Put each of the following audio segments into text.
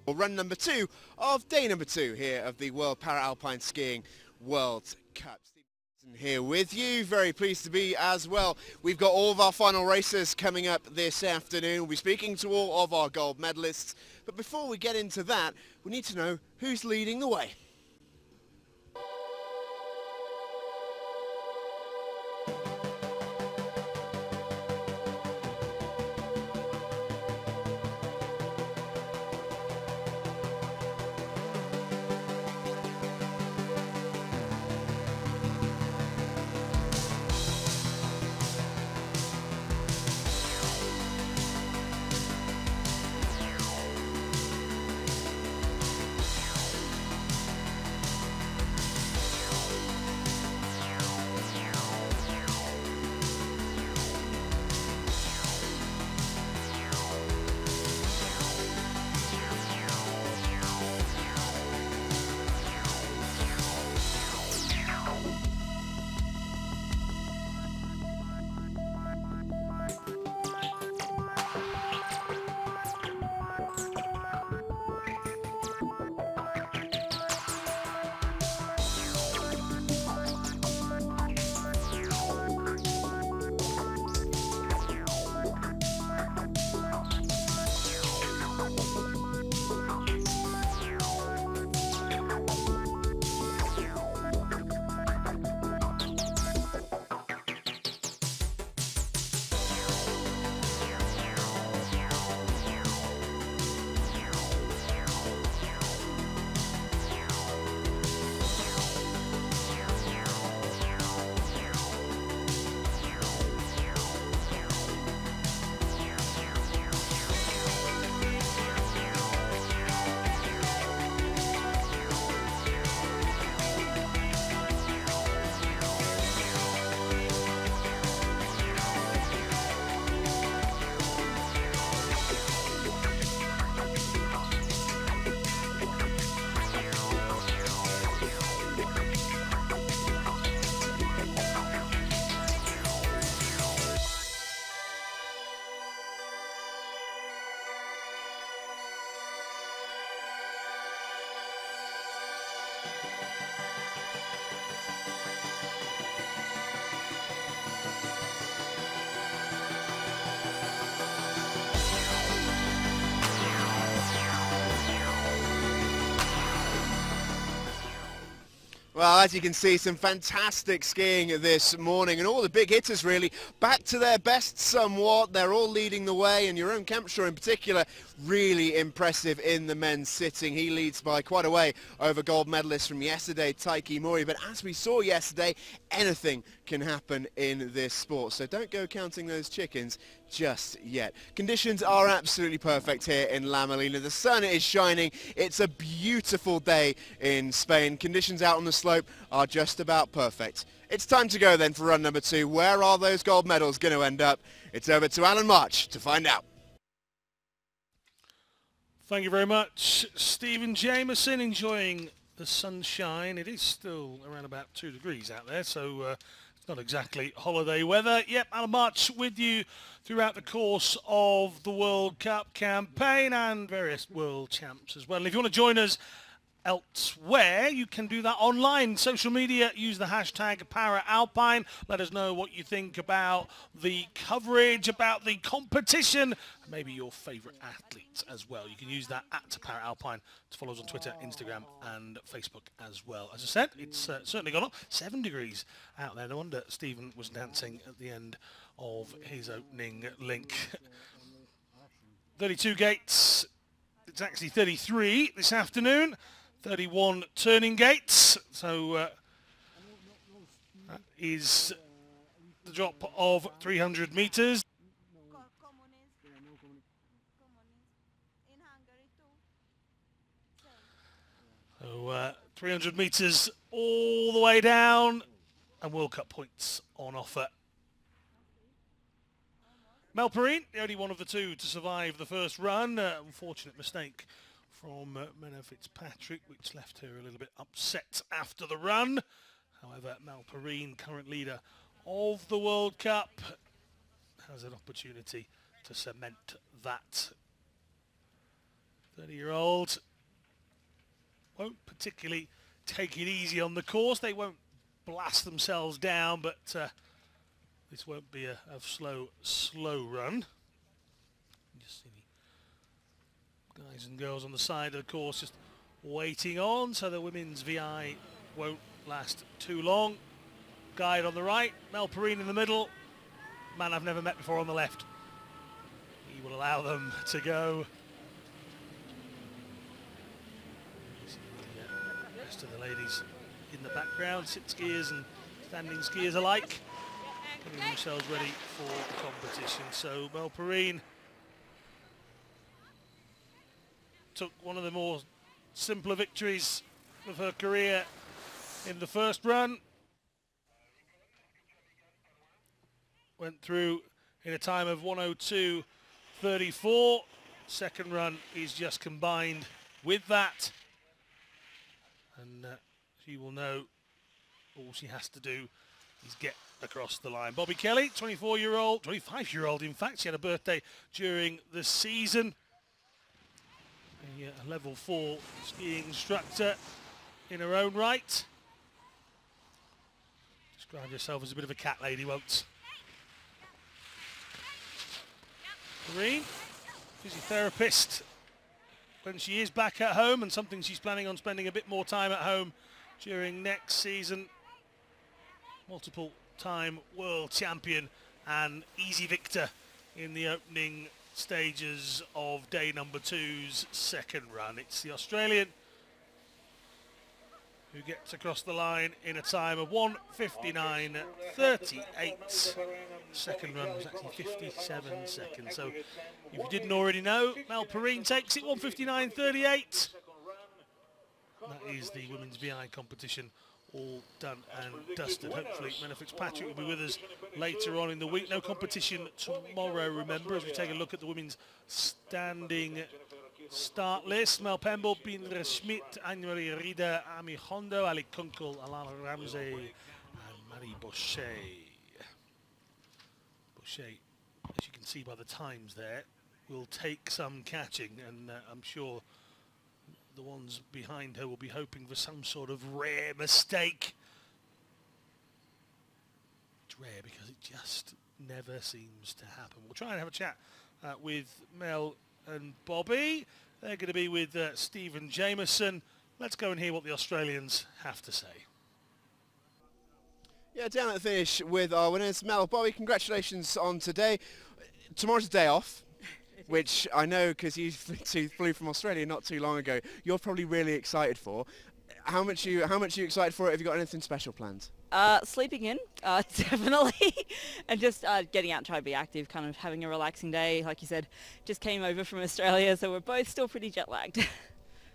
Run number 2 of day number 2 here of the World Para-Alpine Skiing World Cup. Here with you, very pleased to be as well. We've got all of our final races coming up this afternoon. We'll be speaking to all of our gold medalists, but before we get into that, we need to know who's leading the way. Well, as you can see, some fantastic skiing this morning, and all the big hitters really back to their best somewhat. They're all leading the way, and your own Campshire in particular, really impressive in the men's sitting. He leads by quite a way over gold medalist from yesterday, Taiki Mori. But as we saw yesterday, anything can happen in this sport, so don't go counting those chickens just yet. Conditions are absolutely perfect here in La Molina. The sun is shining. It's a beautiful day in Spain. Conditions out on the slope are just about perfect. It's time to go then for run number 2. Where are those gold medals going to end up? It's over to Alan March to find out. Thank you very much, Stephen Jameson, enjoying the sunshine. It is still around about 2 degrees out there, so it's not exactly holiday weather. Yep, Alan March with you throughout the course of the World Cup campaign and various world champs as well. And if you want to join us elsewhere, you can do that online. Social media, use the hashtag #ParaAlpine. Let us know what you think about the coverage, about the competition, maybe your favourite athletes as well. You can use that @ParaAlpine to follow us on Twitter, Instagram and Facebook as well. As I said, it's certainly gone up. 7 degrees out there. No wonder Stephen was dancing at the end of his opening link. 32 gates. It's actually 33 this afternoon. 31 turning gates, so that is the drop of 300 metres. So 300 metres all the way down, and World Cup points on offer. Perrine, the only one of the two to survive the first run. Unfortunate mistake from Menna Fitzpatrick, which left her a little bit upset after the run. However, Perrine, current leader of the World Cup, has an opportunity to cement that 30-year-old won't particularly take it easy on the course. They won't blast themselves down, but this won't be a slow run. Just see the guys and girls on the side of the course just waiting on, so the women's VI won't last too long. Guide on the right, Mel Perrine in the middle, man I've never met before on the left. He will allow them to go. The rest of the ladies in the background, sit skiers and standing skiers alike, getting themselves ready for the competition. So Mel Perrine took one of the more simpler victories of her career in the first run. Went through in a time of 1:02.34. Second run is just combined with that. And she will know all she has to do is get across the line. Bobby Kelly, 24-year-old, 25-year-old in fact. She had a birthday during the season. A level 4 skiing instructor in her own right. Describe yourself as a bit of a cat lady, won't? Perrine, physiotherapist when she is back at home, and something she's planning on spending a bit more time at home during next season. Multiple time world champion and easy victor in the opening stages of day number 2's second run. It's the Australian who gets across the line in a time of 1:59.38. Second run was actually 57 seconds. So if you didn't already know, Mel Perrine takes it 1:59.38. That is the women's VI competition all done and dusted. Hopefully Menna Fitzpatrick will be with us later on in the week. No competition tomorrow, remember, as we take a look at the women's standing start list. Mel Pemble, Pindra Schmidt, Anne-Marie Rieder, Ami Hondo, Ali Kunkel, Alana Ramsey and Marie Bochet. Bochet, as you can see by the times there, will take some catching, and I'm sure the ones behind her will be hoping for some sort of rare mistake. It's rare because it just never seems to happen. We'll try and have a chat with Mel and Bobby. They're going to be with Stephen Jameson. Let's go and hear what the Australians have to say. Yeah, down at the finish with our winners. Mel, Bobby, congratulations on today. Tomorrow's a day off, which I know because you flew from Australia not too long ago. You're probably really excited for. How much are you excited for it? Have you got anything special planned? Sleeping in, definitely, and just getting out and trying to be active, kind of having a relaxing day. Like you said, just came over from Australia, so we're both still pretty jet lagged.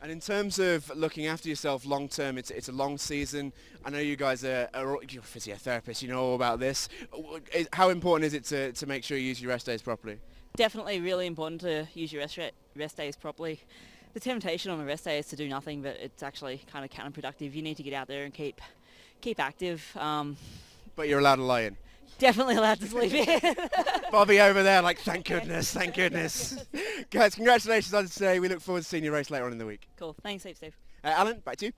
And in terms of looking after yourself long term, it's a long season. I know you guys you're physiotherapists, you know all about this. How important is it to make sure you use your rest days properly? Definitely really important to use your rest days properly. The temptation on a rest day is to do nothing, but it's actually kind of counterproductive. You need to get out there and keep active. But you're allowed to lie in? Definitely allowed to sleep in. Bobby over there like, thank goodness, thank goodness. Guys, congratulations on today. We look forward to seeing you race later on in the week. Cool, thanks heaps, Steve. Alan, back to you.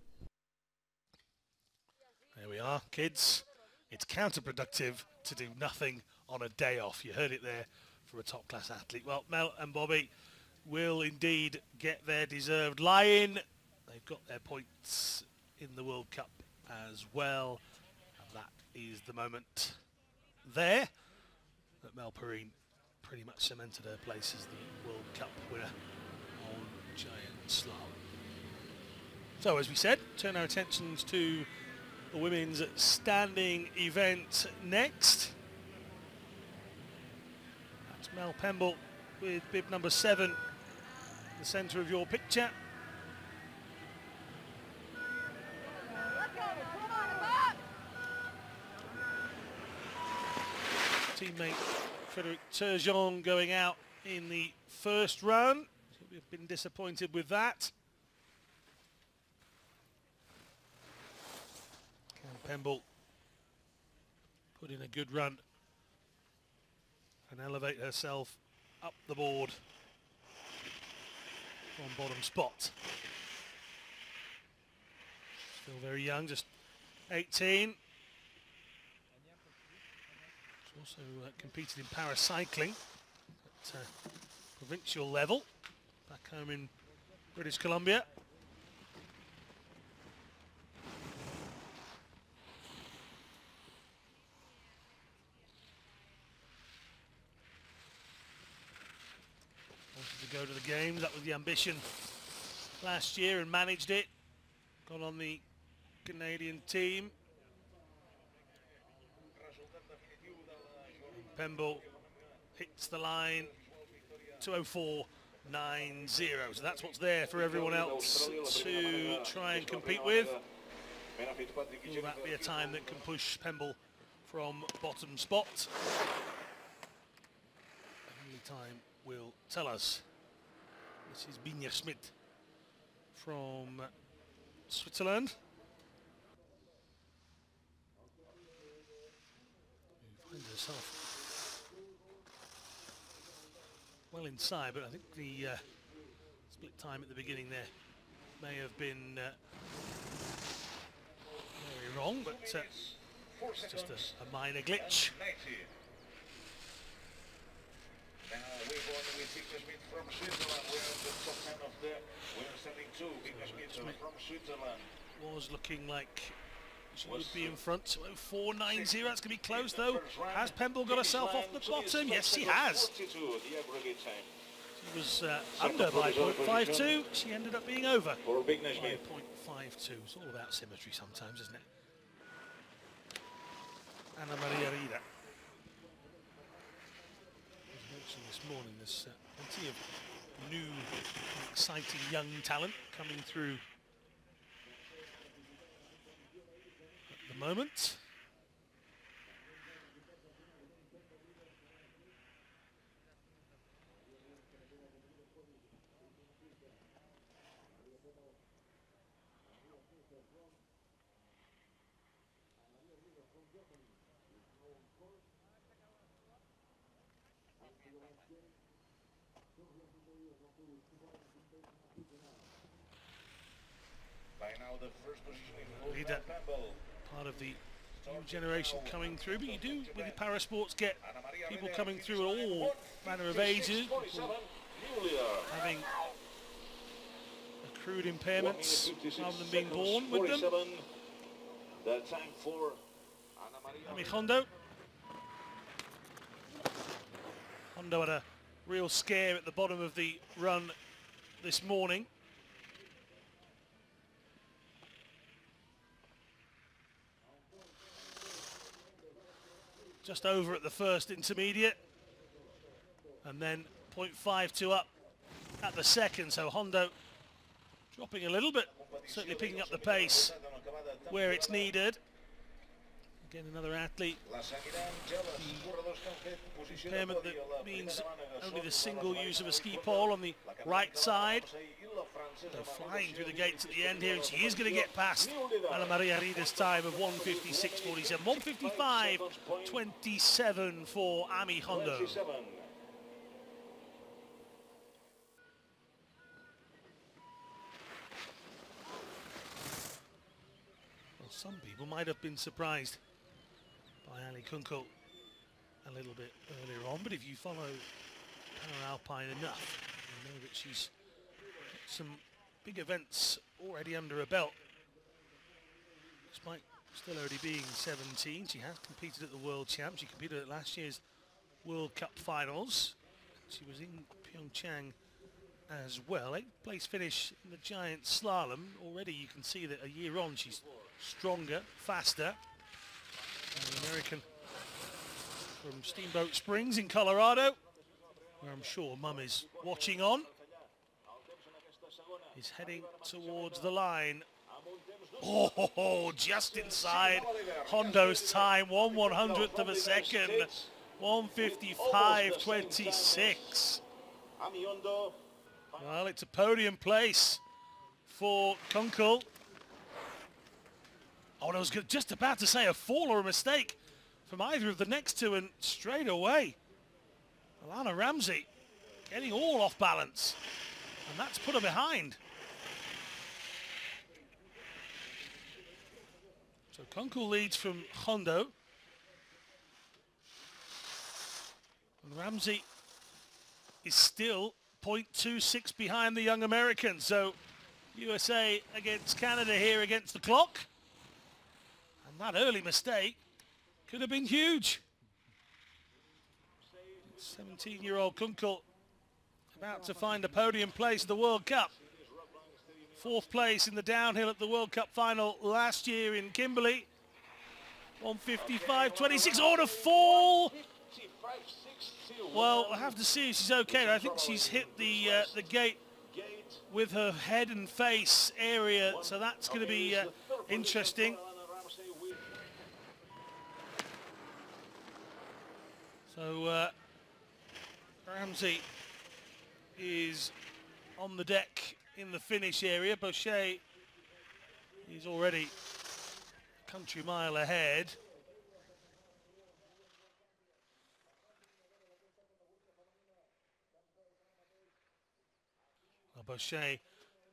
There we are, kids. It's counterproductive to do nothing on a day off. You heard it there for a top-class athlete. Well, Mel and Bobby will indeed get their deserved lie-in. They've got their points in the World Cup as well. And that is the moment there that Mel Perrine pretty much cemented her place as the World Cup winner on giant slalom. So as we said, turn our attentions to the women's standing event next. That's Mel Pemble with bib number 7, the centre of your picture. Teammate Frederic Turgeon going out in the first run. We've been disappointed with that. Can Pemble put in a good run and elevate herself up the board from bottom spot. Still very young, just 18. She's also competed in paracycling at provincial level back home in British Columbia. Wanted to go to the games, that was the ambition last year, and managed it. Got on the Canadian team. Pemble hits the line, 2:04.90. So that's what's there for everyone else to try and compete with. Will that be a time that can push Pemble from bottom spot? Only time will tell us. This is Binja Schmidt from Switzerland. Who finds herself well inside, but I think the split time at the beginning there may have been very wrong, but it's just a minor glitch. Now we're going with Binja Schmidt from Switzerland. We're in the top 10 of the... We're sending two. Binja Schmidt from Switzerland. Was looking like she would be in front. 4.90. That's going to be close though. Has Pemble got herself off the bottom? Yes, she has. She was under by 0.52. She ended up being over by 0.52. It's all about symmetry sometimes, isn't it? Ana Maria Rida. This morning there's plenty of new, exciting young talent coming through at the moment. Rida, part of the new generation coming through, but you do with the parasports get people coming through at all manner of ages, people having accrued impairments rather than being born with them. Ami Hondo. Hondo had a real scare at the bottom of the run this morning. Just over at the first intermediate, and then 0.52 up at the second, so Hondo dropping a little bit, certainly picking up the pace where it's needed. Again, another athlete, the impairment that means only the single use of a ski pole on the right side. They're flying through the gates at the end here, and she is going to get past Ana Maria Rida's time of 1:56.47. 1:55.27 for Ami Hondo. Well, some people might have been surprised by Ali Kunkel a little bit earlier on, but if you follow Alpine enough, you know that she's got some big events already under her belt. Despite still only being 17, she has competed at the World Champs. She competed at last year's World Cup finals. She was in Pyeongchang as well. 8th place finish in the giant slalom. Already you can see that a year on she's stronger, faster. And the American from Steamboat Springs in Colorado, where I'm sure Mum is watching on, is heading towards the line. Oh, just inside Hondo's time, 1/100th of a second, 1:55.26. Well, it's a podium place for Kunkel. Oh, and I was just about to say a fall or a mistake from either of the next two, and straight away, Alana Ramsey getting all off balance. And that's put her behind. So Kunkel leads from Hondo. And Ramsey is still 0.26 behind the young American. So USA against Canada here against the clock. And that early mistake could have been huge. 17-year-old Kunkel about to find a podium place in the World Cup. 4th place in the downhill at the World Cup final last year in Kimberley. 155.26. Oh, to fall! Well, I have to see if she's okay. I think she's hit the gate with her head and face area, so that's going to be interesting. So Ramsey is on the deck in the finish area. Bochet is already a country mile ahead. Well, Bochet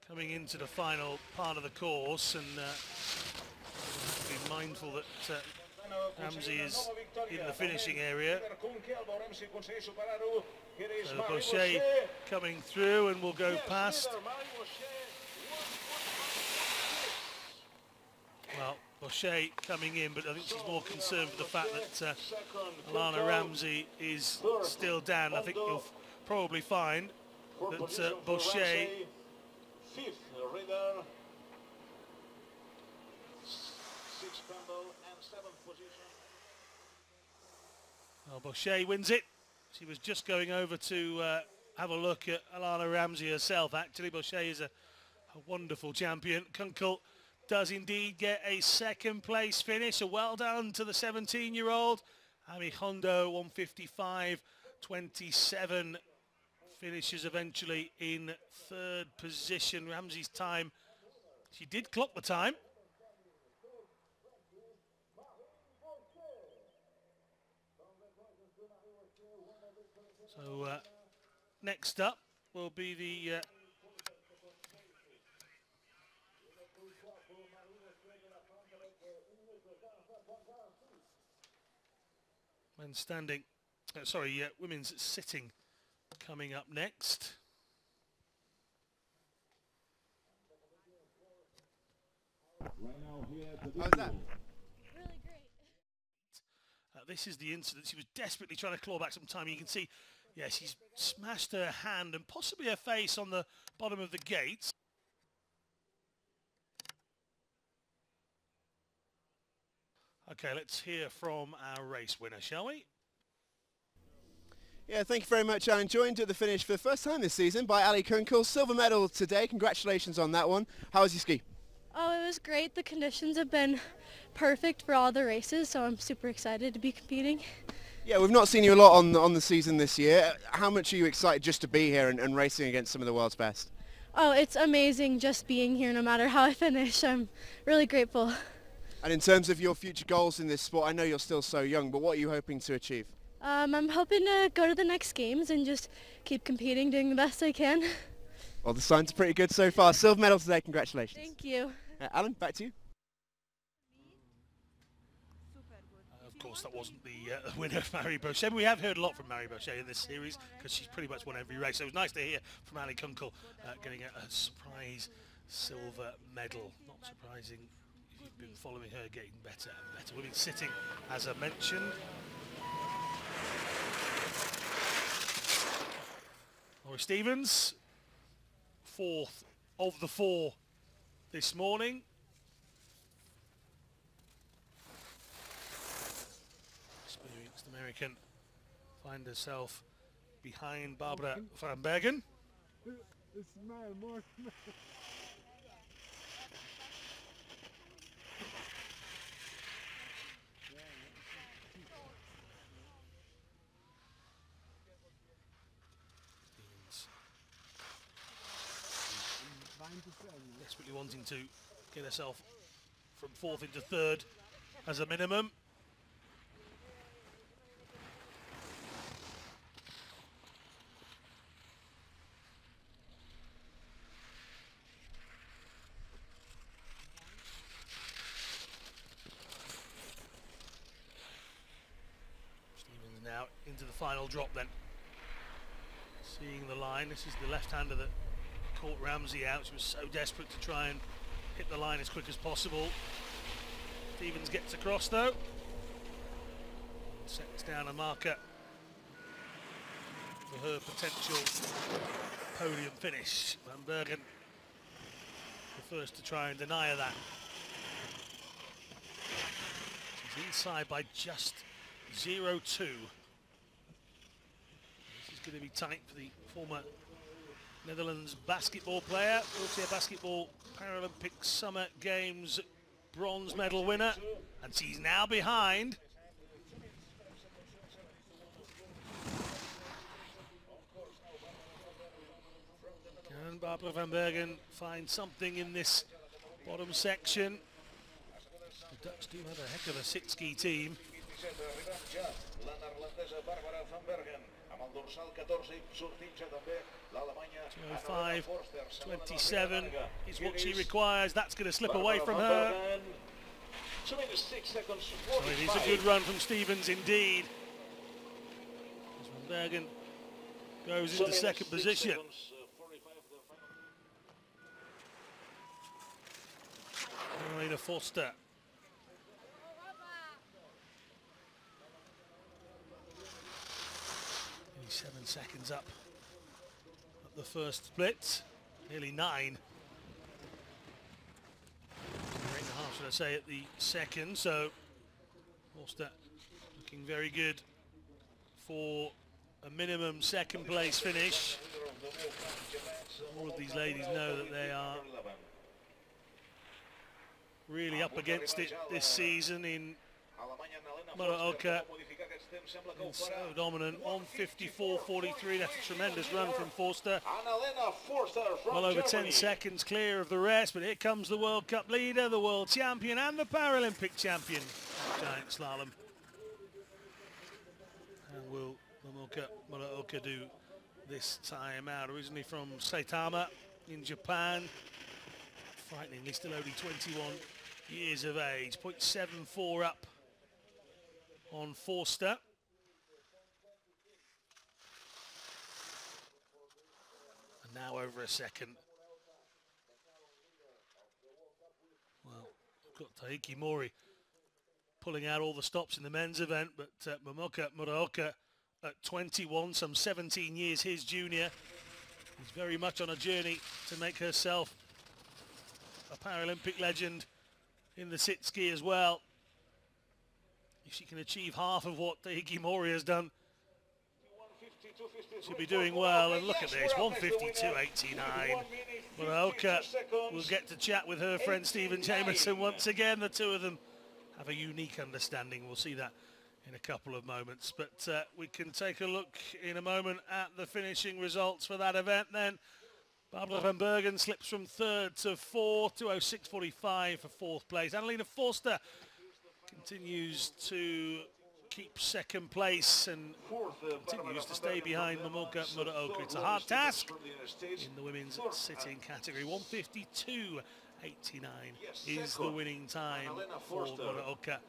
coming into the final part of the course, and be mindful that Ramsey is in the finishing area. So Bochet coming through and will go past. Well, Bochet coming in, but I think she's more concerned with the fact that Alana Ramsey is still down. I think you'll probably find that Bochet well, Bochet wins it. She was just going over to have a look at Alana Ramsey herself. Actually, Bochet is a wonderful champion. Kunkel does indeed get a 2nd place finish. So well done to the 17-year-old. Ami Hondo, 155.27. Finishes eventually in 3rd position. Ramsey's time, she did clock the time. So next up will be the men's standing, women's sitting coming up next. How's that? Really great. This is the incident. She was desperately trying to claw back some time. You can see, yeah, she's smashed her hand and possibly her face on the bottom of the gates. Okay, let's hear from our race winner, shall we? Yeah, thank you very much, Alan. Joined at the finish for the first time this season by Ali Kunkel. Silver medal today. Congratulations on that one. How was your ski? Oh, it was great. The conditions have been perfect for all the races, so I'm super excited to be competing. Yeah, we've not seen you a lot on the season this year. How much are you excited just to be here and racing against some of the world's best? Oh, it's amazing just being here no matter how I finish. I'm really grateful. And in terms of your future goals in this sport, I know you're still so young, but what are you hoping to achieve? I'm hoping to go to the next games and just keep competing, doing the best I can. Well, the signs are pretty good so far. Silver medal today. Congratulations. Thank you. Alan, back to you. Of course, that wasn't the winner of Marie Bochet. We have heard a lot from Marie Bochet in this series because she's pretty much won every race. So it was nice to hear from Ali Kunkel getting a surprise silver medal. Not surprising if you've been following her getting better and better. We've been sitting, as I mentioned. Laura Stevens, 4th of the 4 this morning. Experienced American find herself behind Barbara van Bergen. Desperately wanting to get herself from 4th into 3rd as a minimum. into the final drop then. Seeing the line, this is the left-hander that caught Ramsey out. She was so desperate to try and hit the line as quick as possible. Stevens gets across though. Sets down a marker for her potential podium finish. Van Bergen, the first to try and deny her that. She's inside by just 0-2. This is going to be tight for the former Netherlands basketball player, wheelchair basketball Paralympic Summer Games bronze medal winner, and she's now behind. Can Barbara van Bergen find something in this bottom section? The Dutch do have a heck of a sit-ski team. 205-27 is what she requires. That's going to slip away from her. So it is a good run from Stevens indeed. As Van Bergen goes into second position. Molina Forster. 7 seconds up at the first split, nearly 9. 8.5 should I say at the second, so Forster looking very good for a minimum second place finish. All of these ladies know that they are really up against it this season. In Muraoka is so dominant, 1:54.43. That's a tremendous run from Forster. Well over 10 seconds clear of the rest, but here comes the World Cup leader, the world champion and the Paralympic champion, giant slalom. And will Momoka Muraoka do this time out? Originally from Saitama in Japan, frighteningly still only 21 years of age, 0.74 up on Forster. And now over a second. Well, we've got Taiki Mori pulling out all the stops in the men's event, but Momoka Muraoka at 21, some 17 years his junior, is very much on a journey to make herself a Paralympic legend in the sit ski as well. If she can achieve half of what Taiki Mori has done, she'll be doing well. And look at this, 1:52.89. Muraoka will get to chat with her friend Stephen Jameson once again. The two of them have a unique understanding. We'll see that in a couple of moments. But we can take a look in a moment at the finishing results for that event then. Barbara van Bergen slips from third to fourth, 2:06.45 for fourth place. Annalena Forster continues to keep second place and continues to stay behind Momoka Muraoka. It's a hard task in the women's sitting category. 1:52.89 is the winning time for Muraoka.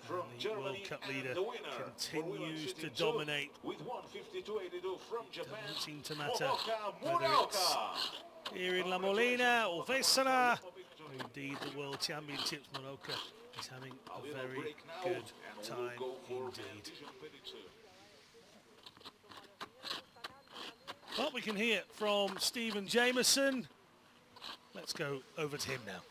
And the World Cup leader continues to dominate. It doesn't seem to matter whether it's here in La Molina or Vesana, or indeed the World Championships. Muraoka is having a very good time indeed. Well, we can hear from Stephen Jameson. Let's go over to him now.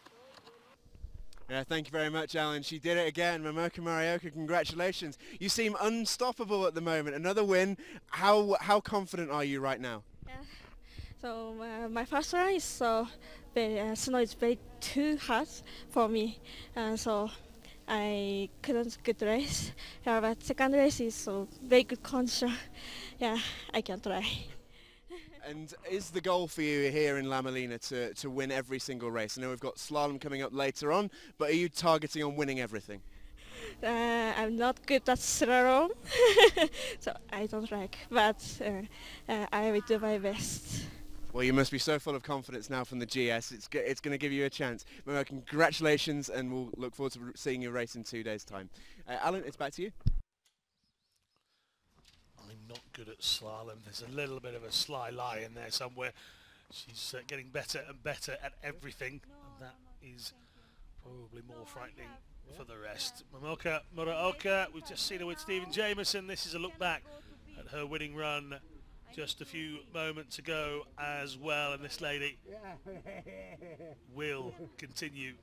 Yeah, thank you very much, Alan. She did it again. Momoka Muraoka, congratulations. You seem unstoppable at the moment. Another win. How confident are you right now? Yeah. So my first run is snow is very too hard for me, so I couldn't good race. Yeah, but second race is so very good condition. Yeah, I can try. And is the goal for you here in La Molina to win every single race? I know we've got slalom coming up later on, but are you targeting on winning everything? I'm not good at slalom, so I don't like, but I will do my best. Well, you must be so full of confidence now from the GS. It's going to give you a chance. Momoka, congratulations, and we'll look forward to seeing your race in 2 days' time. Alan, it's back to you. good at slalom. There's a little bit of a sly lie in there somewhere. She's getting better and better at everything, and that is probably more frightening for the rest. Momoka Muraoka, we've just seen her with Stephen Jameson. This is a look back at her winning run just a few moments ago as well, and this lady will continue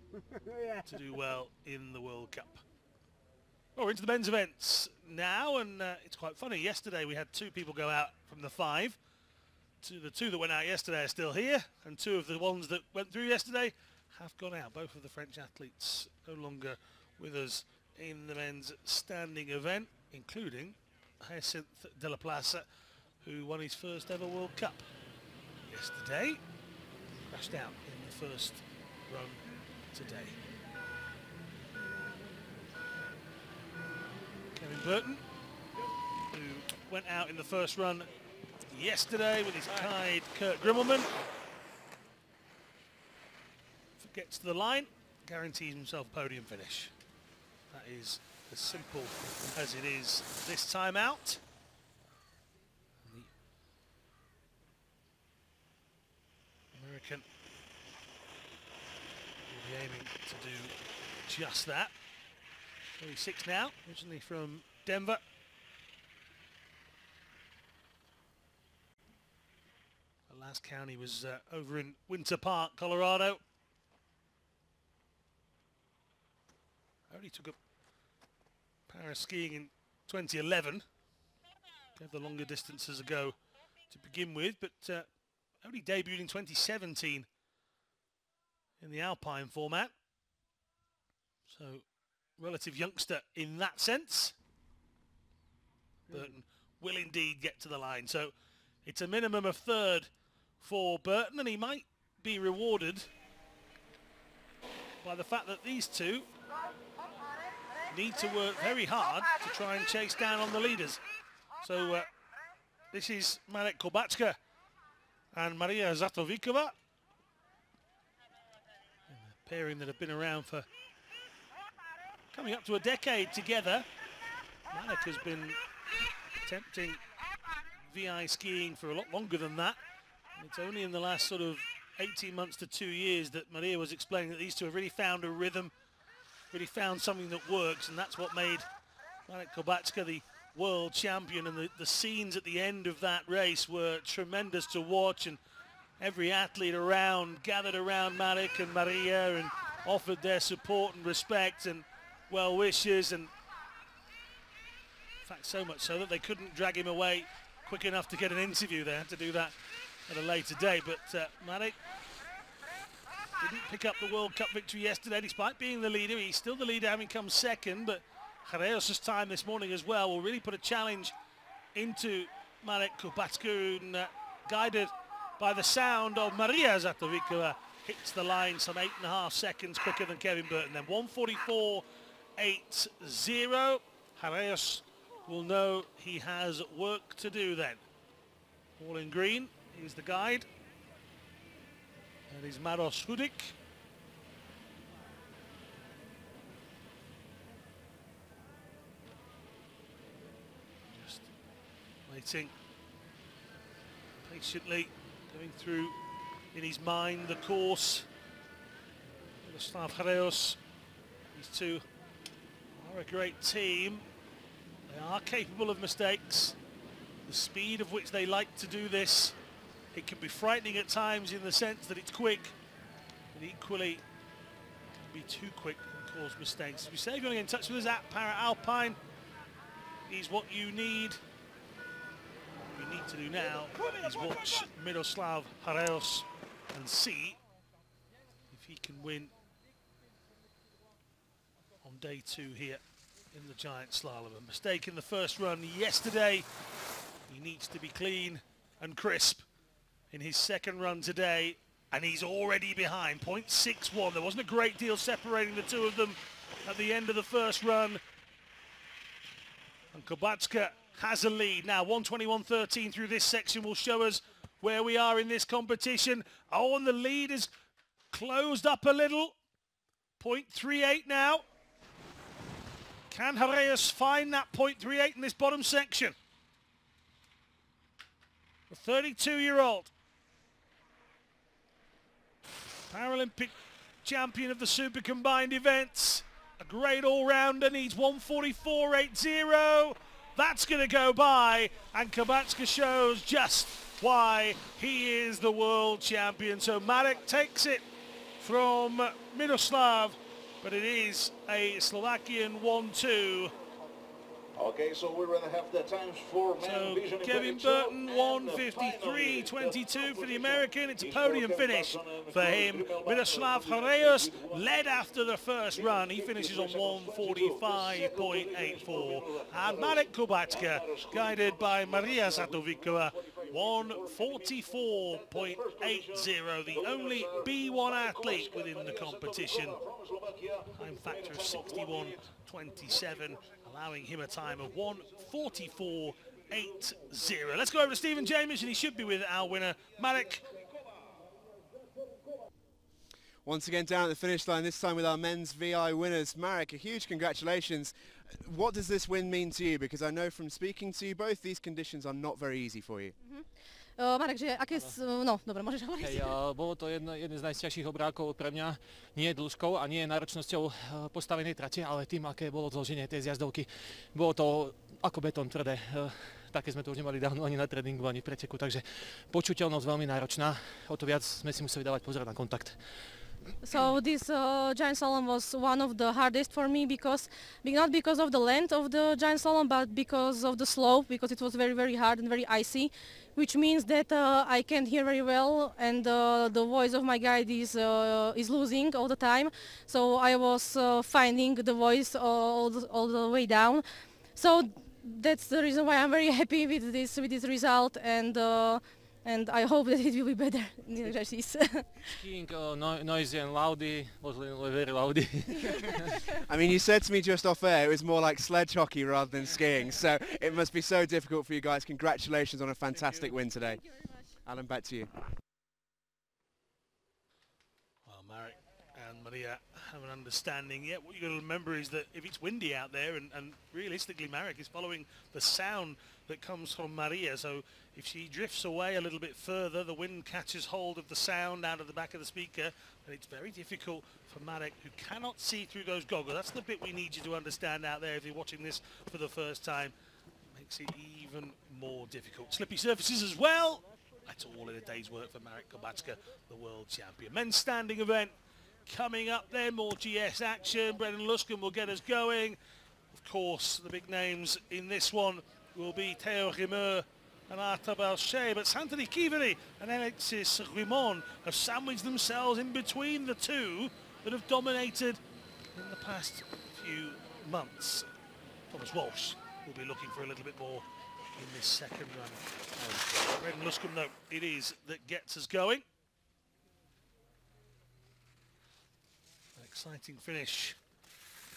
to do well in the World Cup. Well, we're into the men's events now, and it's quite funny. Yesterday we had 2 people go out from the 5. The 2 that went out yesterday are still here, and 2 of the ones that went through yesterday have gone out. Both of the French athletes no longer with us in the men's standing event, including Hyacinth de la Place, who won his first ever World Cup yesterday. Crashed out in the first run today. Kevin Burton, who went out in the first run yesterday with his guide Kurt Grimmelman. If it gets to the line, guarantees himself a podium finish. That is as simple as it is this time out. The American will be aiming to do just that. 36 now, originally from Denver. The last county was over in Winter Park, Colorado. Only took up Paris skiing in 2011. Gave the longer distances a go to begin with, but only debuted in 2017 in the Alpine format. So, relative youngster in that sense. Burton will indeed get to the line. So, it's a minimum of 3rd for Burton, and he might be rewarded by the fact that these 2 need to work very hard to try and chase down on the leaders. So this is Marek Kubacka and Maria Zatovikova, a pairing that have been around for coming up to a decade together. Marek has been attempting VI skiing for a lot longer than that. And it's only in the last sort of 18 months to 2 years that Maria was explaining that these 2 have really found a rhythm, really found something that works, and that's what made Marek Kubacka the world champion. And the scenes at the end of that race were tremendous to watch, and every athlete around gathered around Marek and Maria and offered their support and respect and well wishes, and in fact so much so that they couldn't drag him away quick enough to get an interview. They had to do that at a later date. But Marek didn't pick up the World Cup victory yesterday despite being the leader. He's still the leader, having come 2nd, but Jareos' time this morning as well will really put a challenge into Marek Kubacka, and guided by the sound of Maria Zatovikova, hits the line some 8.5 seconds quicker than Kevin Burton. Then 1:44.80. Jareos will know he has work to do then. All in green is the guide. That is Maros Hudik. Just waiting patiently, going through in his mind the course. Miroslav Jareos. These 2 are a great team. They are capable of mistakes. The speed of which they like to do this, it can be frightening at times in the sense that it's quick, but equally it can be too quick and cause mistakes. As we say, if you want to get in touch with us at Para Alpine, is what you need. What you need to do now is watch Miroslav Jareos and see if he can win on day 2 here in the giant slalom. A mistake in the first run yesterday. He needs to be clean and crisp in his 2nd run today, and he's already behind. 0.61. There wasn't a great deal separating the 2 of them at the end of the first run. And Kubacka has a lead. Now 1:21.13 through this section will show us where we are in this competition. Oh, and the lead is closed up a little. 0.38 now. Can Jareos find that 0.38 in this bottom section? the 32-year-old Paralympic champion of the Super Combined events. A great all-rounder, needs 1:44.80. That's going to go by, and Kobatska shows just why he is the world champion. So Marek takes it from Miroslav, but it is a Slovakian 1-2. Okay, so we're going to have the times for So Kevin Burton, 1:53.22 for the American. It's a podium finish for him. Miroslav Horeus led after the first run. He finishes on 1:45.84. And Marek Kobatska, guided by Maria Zatovikova, 1:44.80. The only B1 athlete within the competition. Time factor of 61.27. Allowing him a time of 1:44.80. Let's go over to Stephen Jameson. He should be with our winner, Marek. Once again down at the finish line, this time with our men's VI winners. Marek, a huge congratulations. What does this win mean to you? Because I know from speaking to you both, these conditions are not very easy for you. Marek, že aké no, dobre, môžeš hovoriť. Hej, bolo to jeden z najťažších obrákov pre mňa, nie dĺžkou a nie náročnosťou postavenej trate, ale tým, aké bolo zloženie tej zjazdovky. Bolo to ako betón tvrdé. Také sme to už nemali dávno ani na tréningu, ani preteku, takže počuteľnosť veľmi náročná. O to viac sme si museli dávať pozor na kontakt. So this giant slalom was one of the hardest for me not because of the length of the giant slalom, but because of the slope, because it was very, very hard and very icy, which means that I can't hear very well, and the voice of my guide is losing all the time. So I was finding the voice all the way down. So that's the reason why I'm very happy with this result, and I hope that it will be better in the races. Skiing noisy and loudy, was very loudy. I mean, you said to me just off air it was more like sledge hockey rather than skiing, so it must be so difficult for you guys. Congratulations on a fantastic win today. Thank you very much. Alan, back to you. Well, Marek and Maria have an understanding. Yeah, what you've got to remember is that if it's windy out there, and realistically Marek is following the sound that comes from Maria, so if she drifts away a little bit further, the wind catches hold of the sound out of the back of the speaker, and it's very difficult for Marek, who cannot see through those goggles. That's the bit we need you to understand out there if you're watching this for the first time. It makes it even more difficult. Slippy surfaces as well. That's all in a day's work for Marek Kobatska, the world champion. Men's standing event coming up then, more GS action. Brendan Luscombe will get us going. Of course, the big names in this one will be Theo Rimeur and Arta Bauchet, but Santini Kiveri and Alexis Rimon have sandwiched themselves in between the two that have dominated in the past few months. Thomas Walsh will be looking for a little bit more in this second run. Brendan Luscombe, though, it is that gets us going. An exciting finish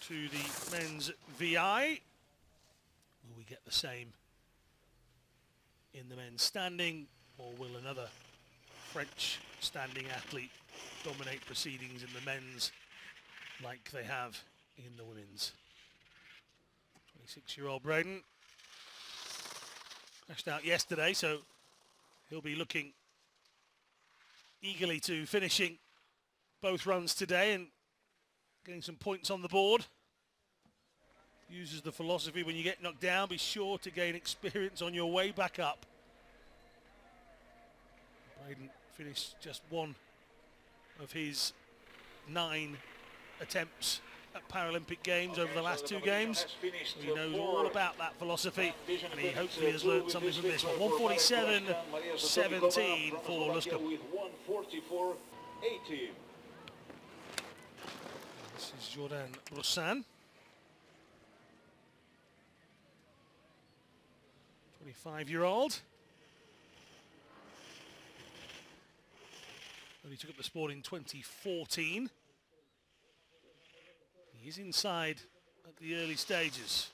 to the men's VI. Will we get the same in the men's standing, or will another French standing athlete dominate proceedings in the men's like they have in the women's? 26-year-old Braden crashed out yesterday, so he'll be looking eagerly to finishing both runs today and getting some points on the board. Uses the philosophy, when you get knocked down, be sure to gain experience on your way back up. Braden finished just one of his 9 attempts at Paralympic Games over the last 2 games. He knows all about that philosophy, and he hopefully has learned something from this one. 1:47.17 for Luscombe. This is Jordan Brossan. 25-year-old. Only took up the sport in 2014. He is inside at the early stages.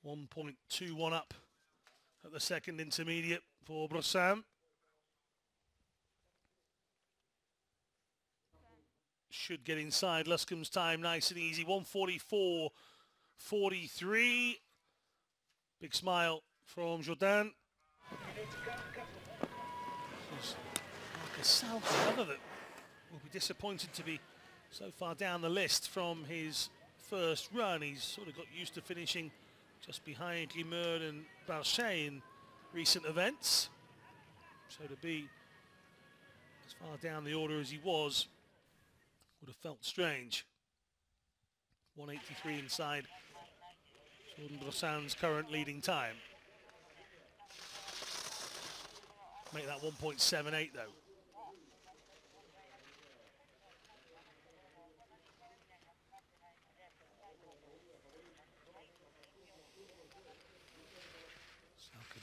.21 up at the second intermediate for Brossan. should get inside Luscombe's time nice and easy. 1:44.43. Big smile from Jourdain. Another that will be disappointed to be so far down the list from his first run. He's sort of got used to finishing just behind Rimeur and Bauchet in recent events. So to be as far down the order as he was would have felt strange. 1:83 inside Jordan Brossan's current leading time. Make that 1.78 though.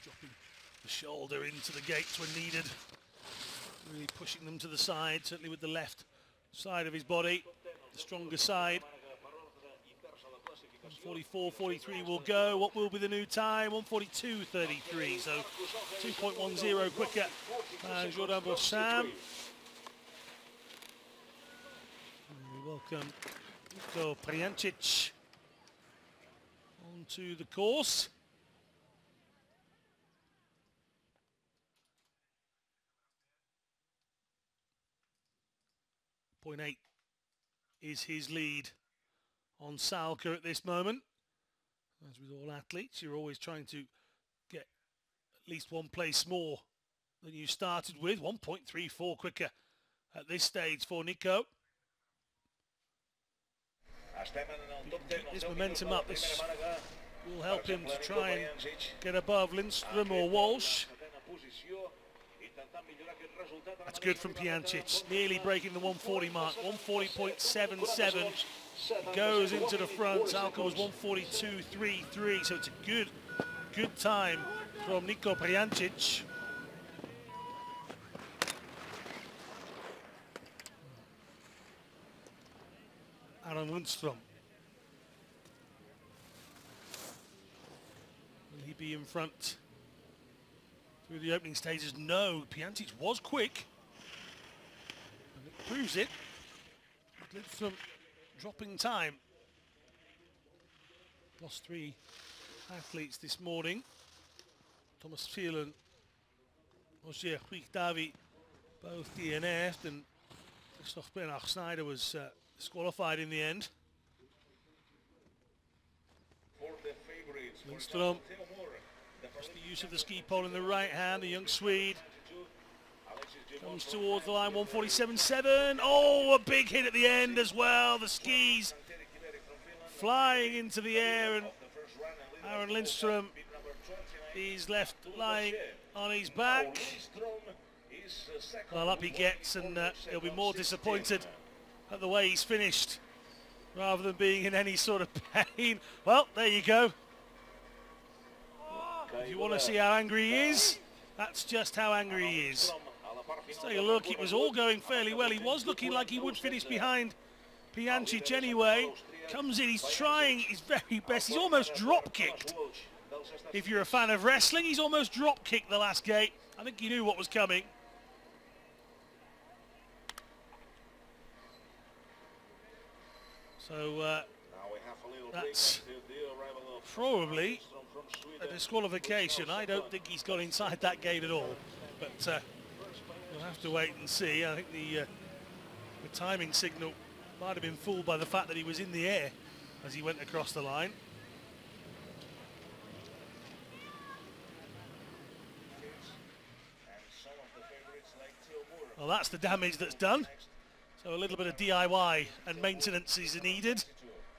Dropping the shoulder into the gates when needed. Really pushing them to the side, certainly with the left side of his body, the stronger side. 1:44.43 will go. What will be the new time? 1:42.33, so 2.10 quicker than Jordan Brossan. We welcome Luc Percival onto the course. 0.8 is his lead on Salka at this moment. As with all athletes, you're always trying to get at least one place more than you started with. 1.34 quicker at this stage for Nico. Keep this momentum up. This will help him to try and get above Lindström or Walsh. That's good from Pijancic, nearly breaking the 140 mark, 140.77. He goes into the front. Salka was 1:42.33, so it's a good time from Nico Pijancic. Aaron Lindström. Will he be in front through the opening stages? No, Pijancic was quick. And it proves it. Lindström dropping time. Lost 3 athletes this morning. Thomas Pfeil and Roger Puig-Davy both DNF'd, and Christophe Bernard-Schneider was disqualified in the end. Lindström, just the use of the ski pole in the right hand, the young Swede. Comes towards the line, 1:47.7. Oh, a big hit at the end as well. The skis flying into the air, and Aaron Lindström is left lying on his back. Well, up he gets, and he'll be more disappointed at the way he's finished rather than being in any sort of pain. Well, there you go. If you want to see how angry he is, that's just how angry he is. Let's take a look. It was all going fairly well. He was looking like he would finish behind Pijancic anyway. Comes in, he's trying his very best. He's almost drop-kicked. If you're a fan of wrestling, he's almost drop-kicked the last gate. I think he knew what was coming. So that's probably a disqualification. I don't think he's got inside that gate at all, but we'll have to wait and see. I think the timing signal might have been fooled by the fact that he was in the air as he went across the line. Well, that's the damage that's done. So a little bit of DIY and maintenance is needed.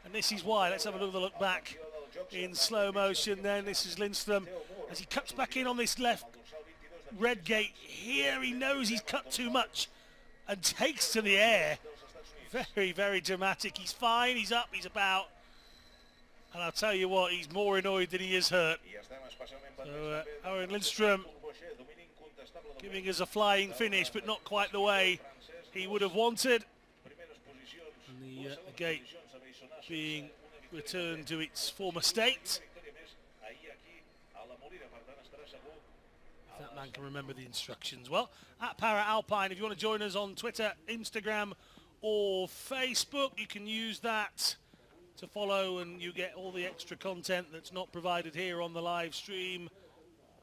And this is why. Let's have another look back in slow motion then. This is Lindström as he cuts back in on this left red gate. Here he knows he's cut too much and takes to the air. Very, very dramatic. He's fine, he's up, he's about. And I'll tell you what, he's more annoyed than he is hurt. So Aaron Lindström giving us a flying finish, but not quite the way he would have wanted. And the gate being returned to its former state. If that man can remember the instructions. Well, at Para Alpine, if you want to join us on Twitter, Instagram or Facebook. You can use that to follow and you get all the extra content that's not provided here on the live stream.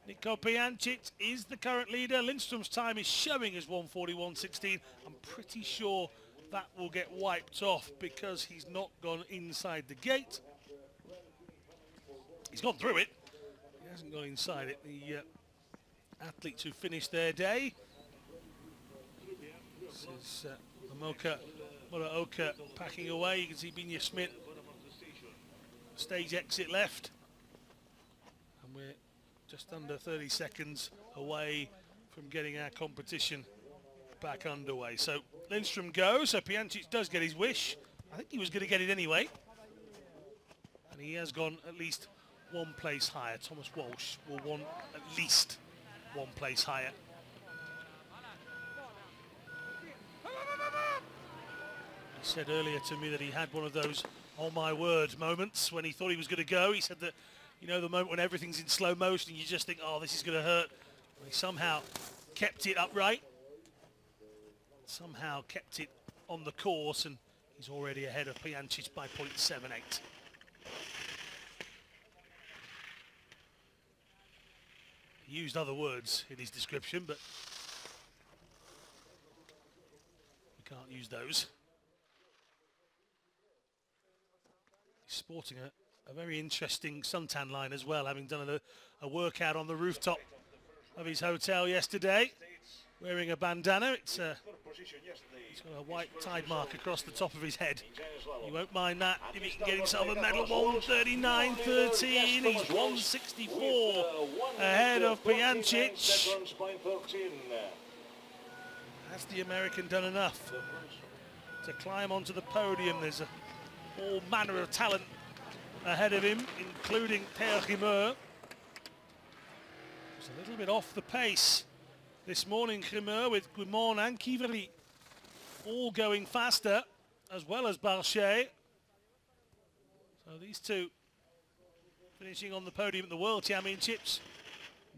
Nico Pijancic is the current leader. Lindstrom's time is showing as 1:41.16. I'm pretty sure that will get wiped off because he's not gone inside the gate. He's gone through it. He hasn't gone inside it. The athletes who finished their day. This is Momoka Muraoka packing away. You can see Binya Smith. Stage exit left. And we're just under 30 seconds away from getting our competition back underway. So Lindstrom goes, so Pijancic does get his wish. I think he was going to get it anyway. And he has gone at least one place higher. Thomas Walsh will want at least one place higher. He said earlier to me that he had one of those oh my word moments when he thought he was going to go. He said that, you know, the moment when everything's in slow motion and you just think, oh, this is going to hurt. And he somehow kept it upright. Somehow kept it on the course, and he's already ahead of Pijancic by 0.78. He used other words in his description, but we can't use those. He's sporting a very interesting suntan line as well, having done a workout on the rooftop of his hotel yesterday, wearing a bandana. He's got a white tide mark across the top of his head. He won't mind that if he can get himself a medal. 1:39.13. He's 164 ahead of Pijancic. Has the American done enough to climb onto the podium? There's all manner of talent ahead of him, including Perrine. He's a little bit off the pace this morning, Perrine, with Guimond and Kiveri all going faster, as well as Bauchet. So these two finishing on the podium at the World Championships.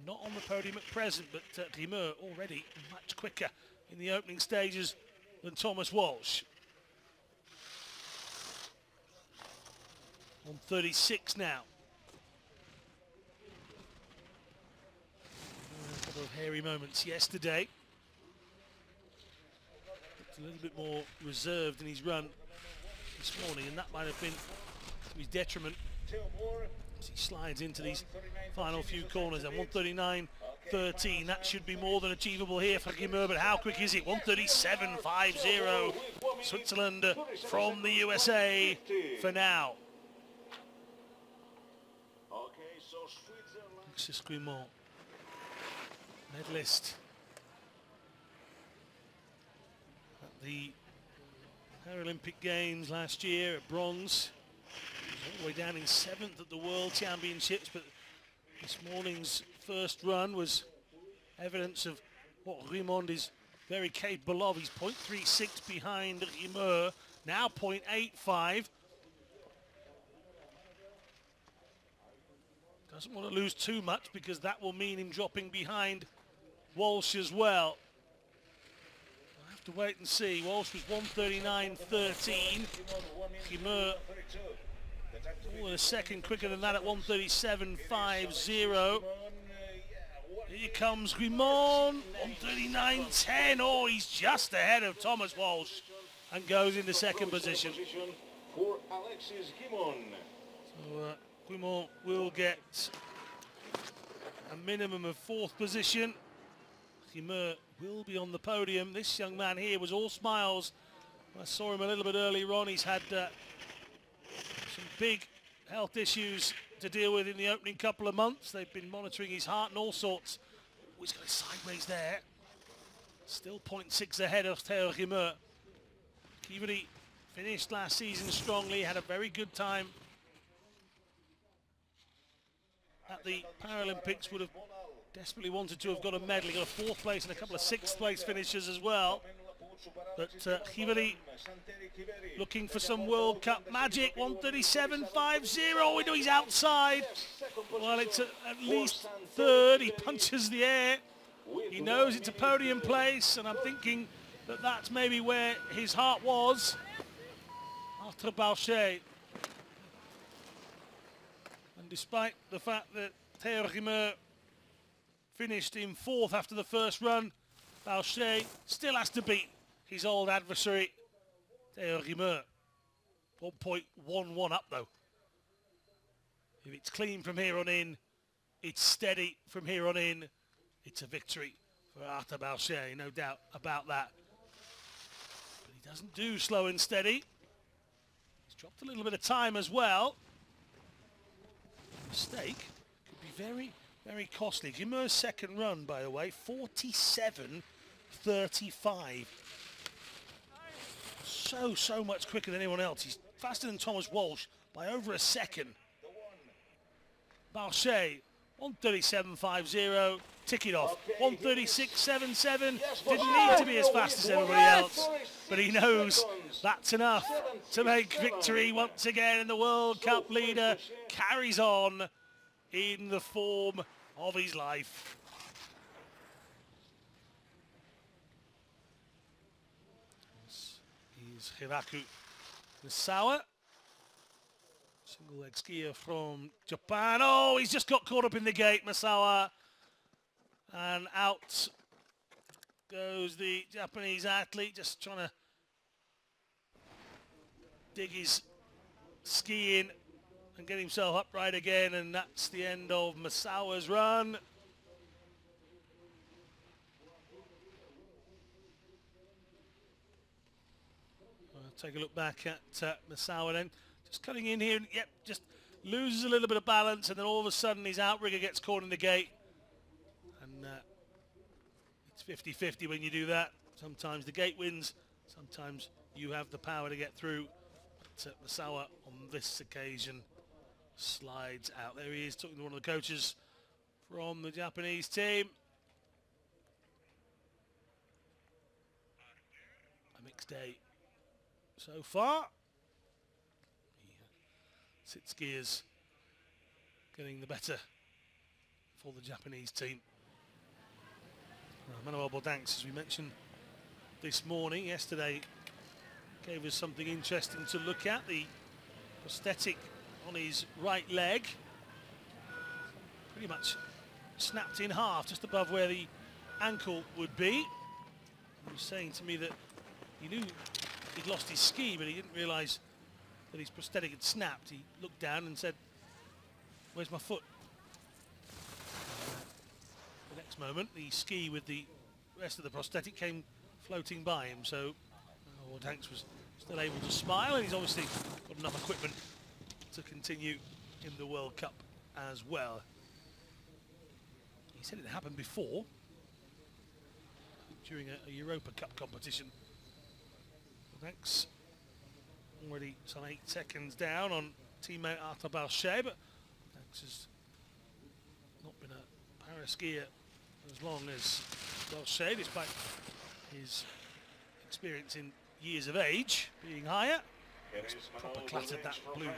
Not on the podium at present, but Perrine already much quicker in the opening stages than Thomas Walsh. 1:36 now. A couple of hairy moments yesterday. It's a little bit more reserved in his run this morning, and that might have been to his detriment as he slides into these final few corners. And 1:39.13, that should be more than achievable here for Perrine, but how quick is it? 1:37.50, Switzerland from the USA for now. Alexis Guimond, medalist at the Paralympic Games last year at bronze. He was all the way down in 7th at the World Championships, but this morning's first run was evidence of what Guimond is very capable of. He's 0.36 behind Perrine, now 0.85. Doesn't want to lose too much because that will mean him dropping behind Walsh as well. I'll have to wait and see. Walsh was 1:39.13. Perrine more than a second quicker than that at 1:37.50. Here comes Guimond, 1:39.10. Oh, he's just ahead of Thomas Walsh and goes into second position. For Alexis Guimond. So, Guimond will get a minimum of 4th position. Perrine will be on the podium. This young man here was all smiles. I saw him a little bit earlier on. He's had some big health issues to deal with in the opening couple of months. They've been monitoring his heart and all sorts. Oh, he's got it sideways there. Still 0.6 ahead of Perrine. Kiveri finished last season strongly, had a very good time at the Paralympics, would have desperately wanted to have got a medal. He got a 4th place and a couple of 6th place finishes as well. But Kiveri looking for some World Cup magic. 1:37.50. We know he's outside. Well, it's at least 3rd. He punches the air. He knows it's a podium place, and I'm thinking but that's maybe where his heart was after Bauchet. And despite the fact that Perrine finished in 4th after the first run, Bauchet still has to beat his old adversary, Perrine. 1.11 up though. If it's clean from here on in, it's steady from here on in, it's a victory for Arthur Bauchet, no doubt about that. But he doesn't do slow and steady. He's dropped a little bit of time as well. Mistake could be very, very costly. Guimau's second run, by the way, 47.35. So much quicker than anyone else. He's faster than Thomas Walsh by over a second. Bauchet, 1:37.50, tick it off. 1:36.77, didn't need to be as fast as everybody else, but he knows that's enough to make victory once again, and the World Cup leader carries on in the form of his life. This is Hiraku Misawa. Single leg skier from Japan. Oh, he's just got caught up in the gate, Misawa. And out goes the Japanese athlete, just trying to dig his ski in and get himself upright again. And that's the end of Misawa's run. Take a look back at Misawa then. Just cutting in here, and yep, just loses a little bit of balance, and then all of a sudden his outrigger gets caught in the gate. And it's 50-50 when you do that. Sometimes the gate wins, sometimes you have the power to get through. But Misawa on this occasion slides out. There he is, talking to one of the coaches from the Japanese team. A mixed day so far. Sit skiers getting the better for the Japanese team. Manuel Bodanks, as we mentioned this morning, yesterday gave us something interesting to look at. The prosthetic on his right leg pretty much snapped in half just above where the ankle would be. He was saying to me that he knew he'd lost his ski, but he didn't realise that his prosthetic had snapped. He looked down and said, "Where's my foot?" The next moment, the ski with the rest of the prosthetic came floating by him, so Hanks was still able to smile, and he's obviously got enough equipment to continue in the World Cup as well. He said it happened before, during a Europa Cup competition. Hanks already some 8 seconds down on teammate Arthur Bauchet, but Hanks has not been a para skier as long as Bauchet, despite his experience in years of age being higher. He's proper clattered that blue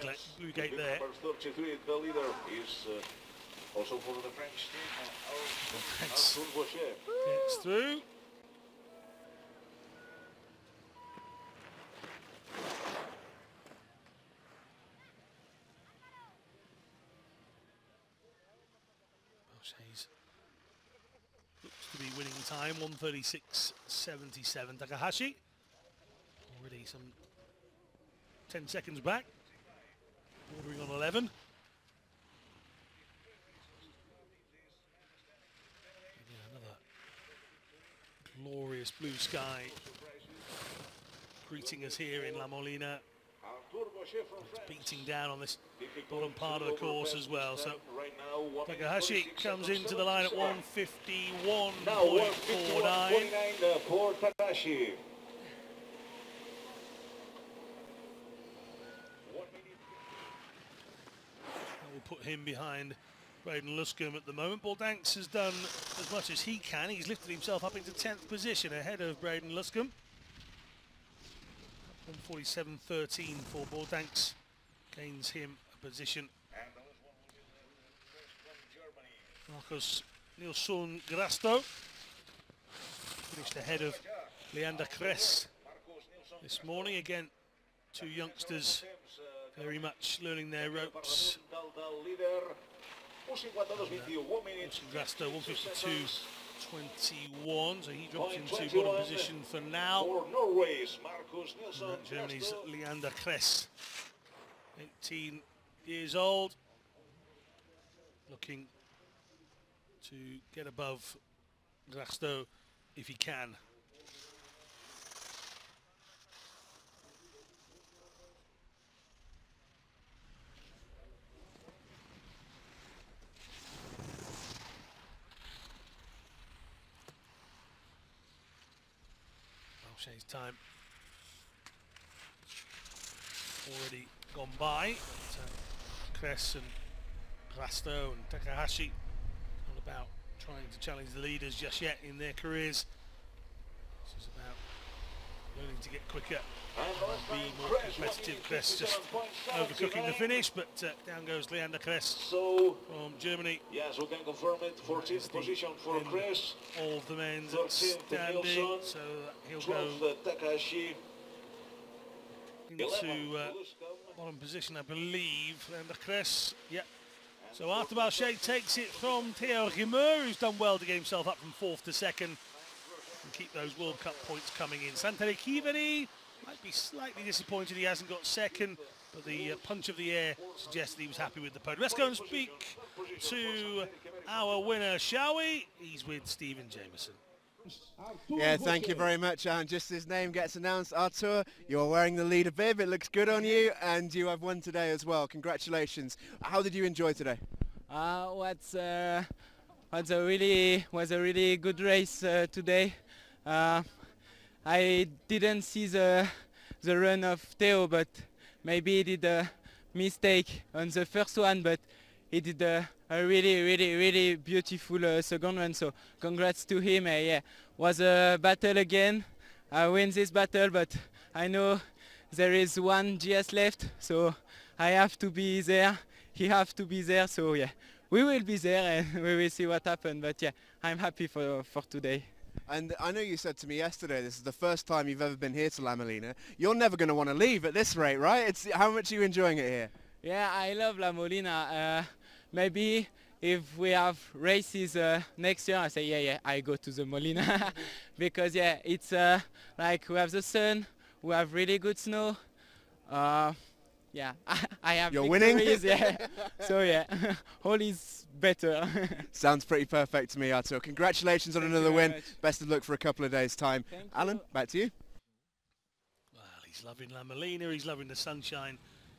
gate there. The leader is also for the French team. Bochet gets through. Bauchet's looks to be winning time, 1:36.77. Takahashi already some 10 seconds back, bordering on 11. Another glorious blue sky greeting us here in La Molina. It's beating down on this bottom part of the course as well. So Takahashi comes into the line at 1:51.49 for Takahashi. That will put him behind Braden Luscombe at the moment. Bodanks has done as much as he can. He's lifted himself up into 10th position ahead of Braden Luscombe. 1:47.13 for Bodanks, gains him a position. Marcos Nilsson Grasto finished ahead of Leander Kress this morning. Again, two youngsters very much learning their ropes. Grasto 152.21, so he drops into bottom position for now. Germany's Leander Kress, 18 years old, looking to get above Grasto if he can. Bauchet's time already gone by. Kress and Grasto and Takahashi not about trying to challenge the leaders just yet in their careers. This is about learning to get quicker and be more competitive. Kress just overcooking the finish, but down goes Leander Kress from Germany. Yes, we can confirm it. 14th position for Kress. All of the men's standing, so he'll go into bottom position, I believe. Leander Kress, yep. So after Bauchet takes it from Theo Rimeur, who's done well to get himself up from 4th to 2nd and keep those World Cup points coming in. Santeri Kiveri might be slightly disappointed he hasn't got 2nd, but the punch of the air suggested he was happy with the podium. Let's go and speak to our winner, shall we? He's with Stephen Jameson. Yeah, thank you very much. And just his name gets announced, Artur, you're wearing the leader bib. It looks good on you, and you have won today as well. Congratulations. How did you enjoy today? Was a really good race today. I didn't see the run of Theo, but maybe he did a mistake on the first one, but he did a really beautiful second one, so congrats to him. Yeah, was a battle again. I win this battle, but I know there is one GS left, so I have to be there. He have to be there, so yeah, we will be there and we will see what happens. But yeah, I'm happy for today. And I know you said to me yesterday, this is the first time you've ever been here to La Molina. You're never going to want to leave at this rate, right? How much are you enjoying it here? Yeah, I love La Molina. Maybe if we have races next year, I say, yeah, I go to the Molina. Because, yeah, it's like we have the sun, we have really good snow. Yeah, I have You're victories, winning? Yeah. So, yeah, all is better. Sounds pretty perfect to me, Artur. Congratulations on another win. Much. Best of luck for a couple of days' time. Thank Alan, you. back to you. Well, he's loving La Molina, he's loving the sunshine.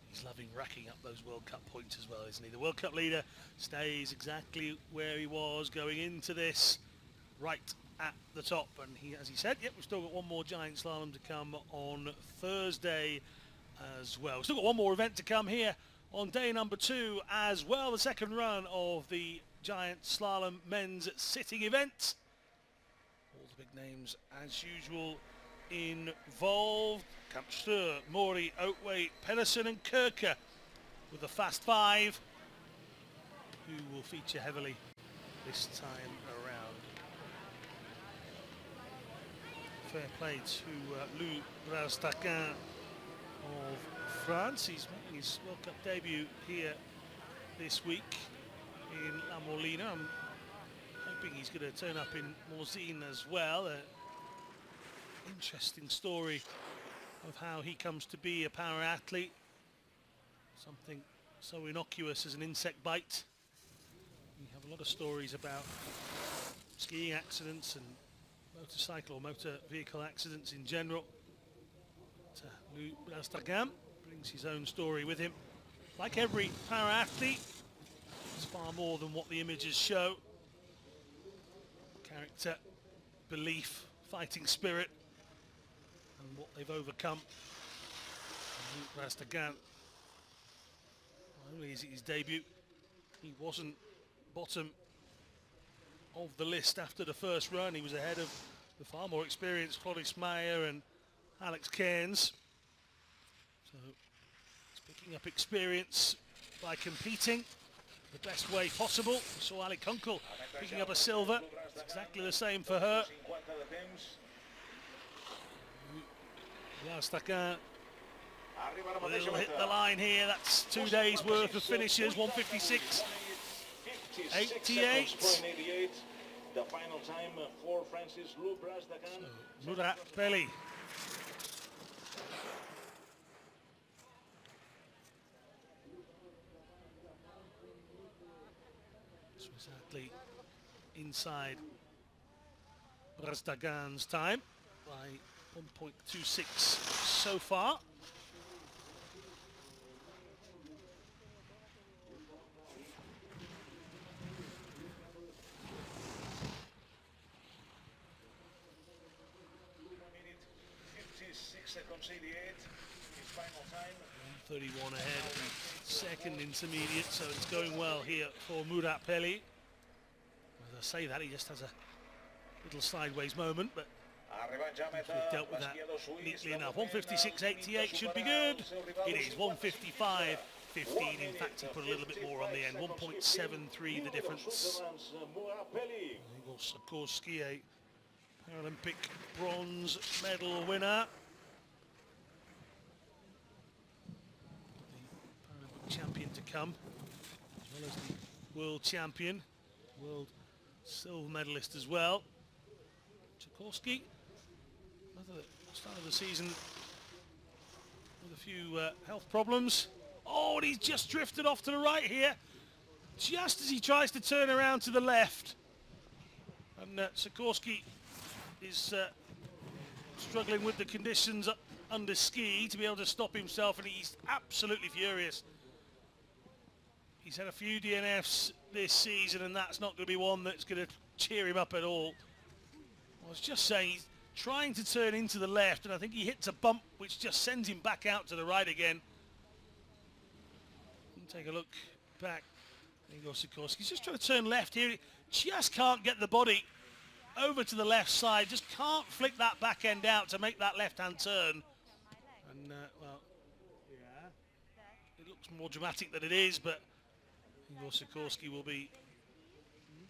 He's loving racking up those World Cup points as well, isn't he? The World Cup leader stays exactly where he was going into this, right at the top. And he, as he said, yep, we've still got one more giant slalom to come on Thursday as well. We've still got one more event to come here on day number 2 as well. The second run of the giant slalom men's sitting event. All the big names as usual involved. Kampster, Mori, Oatway, Pedersen and Kirker with the Fast 5, who will feature heavily this time around. Fair play to Luc Percival of France. He's making his World Cup debut here this week in La Molina. I'm hoping he's going to turn up in Morzine as well. Interesting story of how he comes to be a power athlete. Something so innocuous as an insect bite. We have a lot of stories about skiing accidents and motorcycle or motor vehicle accidents in general. Luc Percival brings his own story with him. Like every power athlete, it's far more than what the images show. Character, belief, fighting spirit, and what they've overcome. Luc Percival, not only is it his debut, he wasn't bottom of the list after the first run. He was ahead of the far more experienced Floris Meyer and Alex Cairns. So he's picking up experience by competing the best way possible. We saw Ali Kunkel picking up a silver. It's exactly the same for her. Vlastakan will hit the line here. That's 2 days worth of finishes. 156.88. The final time for Francis Luc Percival. Muraoka. Swiss athlete inside Percival's time by 1.26 so far. Seconds 88, his final time. 31 ahead, second intermediate, so it's going well here for Muraoka. As I say that, he just has a little sideways moment, but we've dealt with that neatly enough. 156.88 should be good. It is 155.15. In fact, he put a little bit more on the end. 1.73 the difference. Igor Sikorsky, a Paralympic bronze medal winner. Champion to come, as well as the world champion, world silver medalist as well. Sikorsky, at the start of the season with a few health problems. Oh, and he's just drifted off to the right here, just as he tries to turn around to the left. And Sikorsky is struggling with the conditions under ski to be able to stop himself, and he's absolutely furious. He's had a few DNFs this season, and that's not going to be one that's going to cheer him up at all. I was just saying, he's trying to turn into the left, and I think he hits a bump which just sends him back out to the right again. And take a look back. Igor Sikorsky's just trying to turn left here. He just can't get the body over to the left side, just can't flick that back end out to make that left-hand turn. And, well, yeah, it looks more dramatic than it is, but Igor Sikorsky will be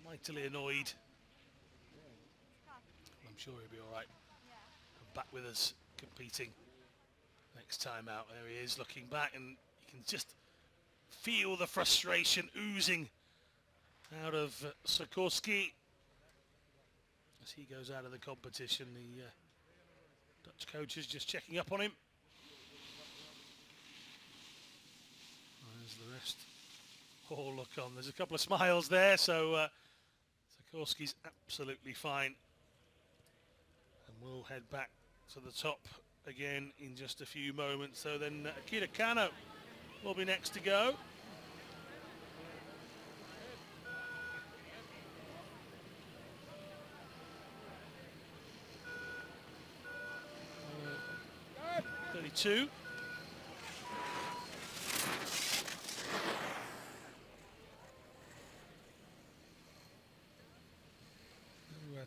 mightily annoyed. I'm sure he'll be all right. Back with us, competing next time out. There he is, looking back, and you can just feel the frustration oozing out of Sikorsky as he goes out of the competition. The Dutch coach is just checking up on him. There's the rest. Oh, look on. There's a couple of smiles there, so Sikorsky's absolutely fine. And we'll head back to the top again in just a few moments. So then Akira Kano will be next to go. Two.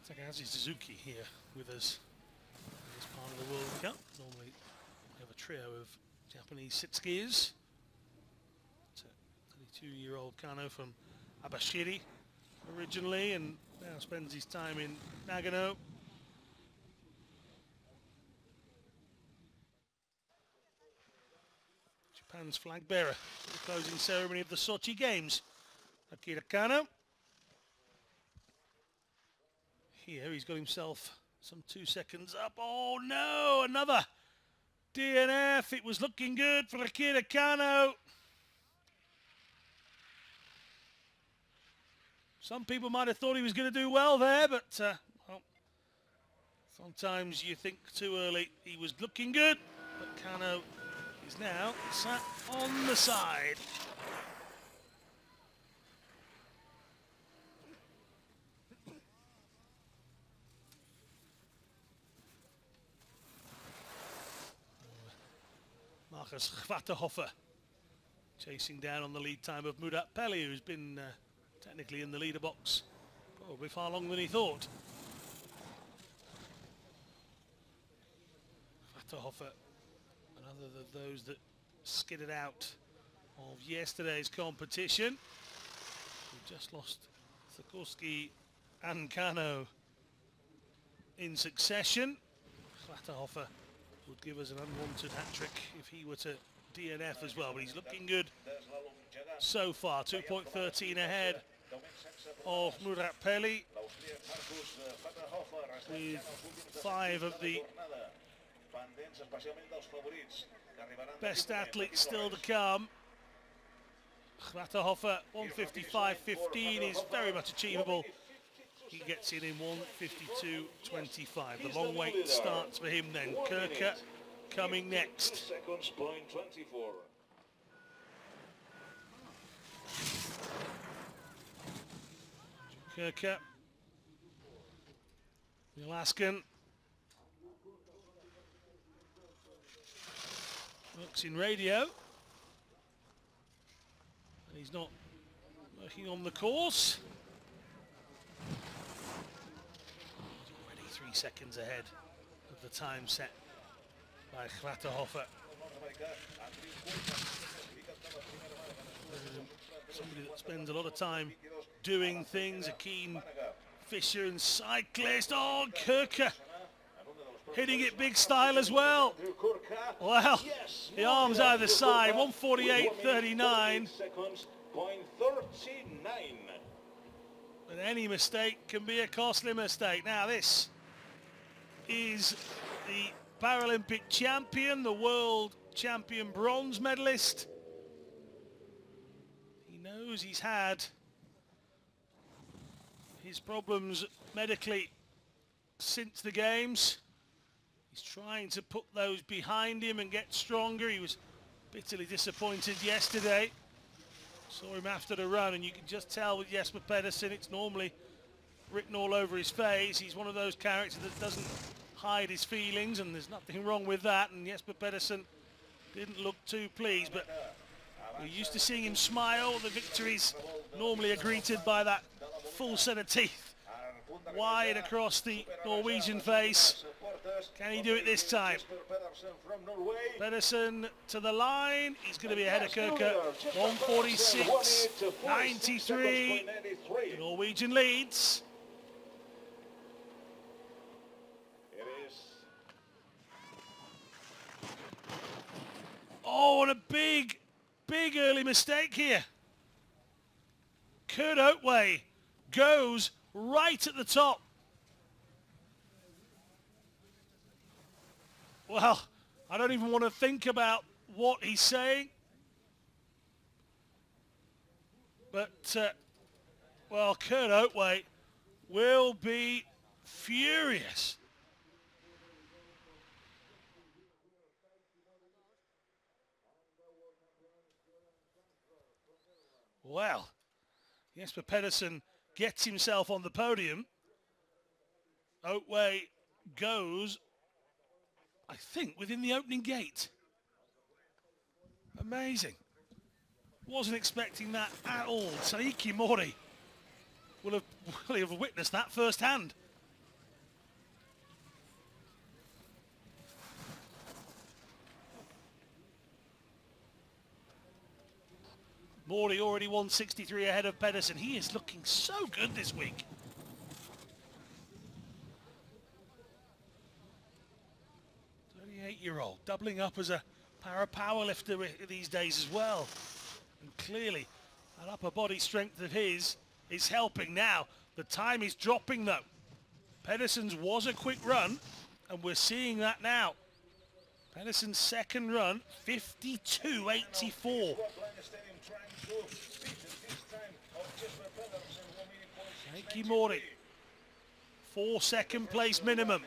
Takahashi Suzuki here with us as part of the World Cup. Normally we have a trio of Japanese sit skiers. 32-year-old Kano from Abashiri originally, and now spends his time in Nagano. Japan's flag bearer for the closing ceremony of the Sochi Games. Akira Kano. Here he's got himself some 2 seconds up. Oh no, another DNF. It was looking good for Akira Kano. Some people might have thought he was going to do well there, but well, sometimes you think too early. He was looking good, but Kano is now sat on the side. Marcus Schwaterhofer chasing down on the lead time of Muraoka, who's been technically in the leader box probably far longer than he thought. Schwaterhofer, another of those that skidded out of yesterday's competition. We just lost Sikorsky and Kano in succession. Schwaterhofer would give us an unwanted hat-trick if he were to DNF as well, but he's looking good so far. 2.13 ahead of Murat Peli, with 5 of the best athletes still to come. Gratahofer 155.15 is very much achievable. He gets in 152.25. The long wait starts for him then. Kirker coming next. Kirker, the Alaskan, works in radio. He's not working on the course. He's already 3 seconds ahead of the time set by Gratahofer. Somebody that spends a lot of time doing things, a keen fisher and cyclist. Oh, Kirker hitting it big style as well. Well, the arms either side, 148.39. But any mistake can be a costly mistake. Now this is the Paralympic champion, the world champion bronze medalist. He knows he's had his problems medically since the games. He's trying to put those behind him and get stronger. He was bitterly disappointed yesterday. Saw him after the run, and you can just tell with Jesper Pedersen, it's normally written all over his face. He's one of those characters that doesn't hide his feelings, and there's nothing wrong with that. And Jesper Pedersen didn't look too pleased, but we're used to seeing him smile. The victories normally are greeted by that full set of teeth wide across the Norwegian face. Can he do it this time? Pedersen to the line. He's going to be ahead of Kirker. 146.93. The Norwegian leads. Oh, and a big early mistake here. Kurt Oatway goes right at the top. Well, I don't even want to think about what he's saying. But, well, Kurt Oatway will be furious. Well, Jesper Pedersen gets himself on the podium. Oatway goes, I think, within the opening gate. Amazing. Wasn't expecting that at all. Taiki Mori will have witnessed that firsthand. Mori already 163 ahead of Pedersen. He is looking so good this week. Year-old doubling up as a powerlifter these days as well, and clearly that upper body strength of his is helping. Now the time is dropping though. Pedersen's was a quick run, and we're seeing that now. Pedersen's second run 52.84. Taiki Mori 4 second place minimum.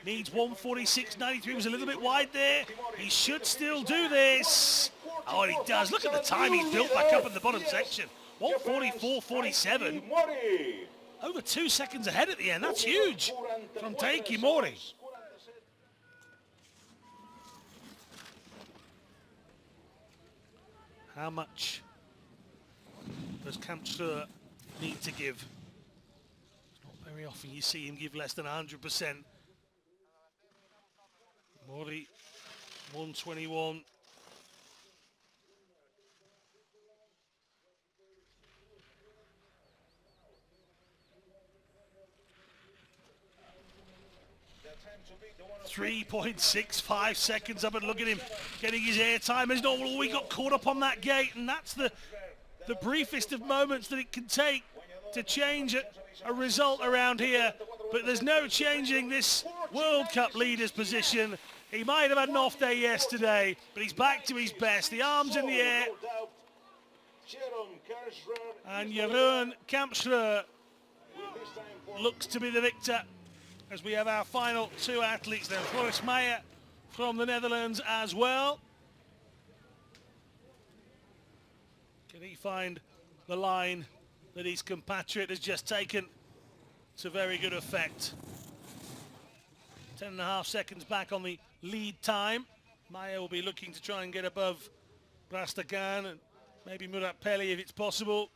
Needs 146.93, was a little bit wide there. He should still do this. Oh, and he does. Look at the time he's built back up in the bottom section. 144.47. Over 2 seconds ahead at the end. That's huge from Taiki Mori. How much does Kamsur need to give? Not very often you see him give less than 100%. Mori, 121. 3.65 seconds up, and look at him getting his air time as normal. We got caught up on that gate, and that's the briefest of moments that it can take to change a result around here. But there's no changing this World Cup leader's position. He might have had an off day yesterday, but he's back to his best. The arms in the air. And Jeroen Kampschreur looks to be the victor, as we have our final two athletes there. Floris Meijer from the Netherlands as well. Can he find the line that his compatriot has just taken to very good effect? 10.5 seconds back on the lead time. Meijer will be looking to try and get above Brastagan and maybe Murat Pelli if it's possible.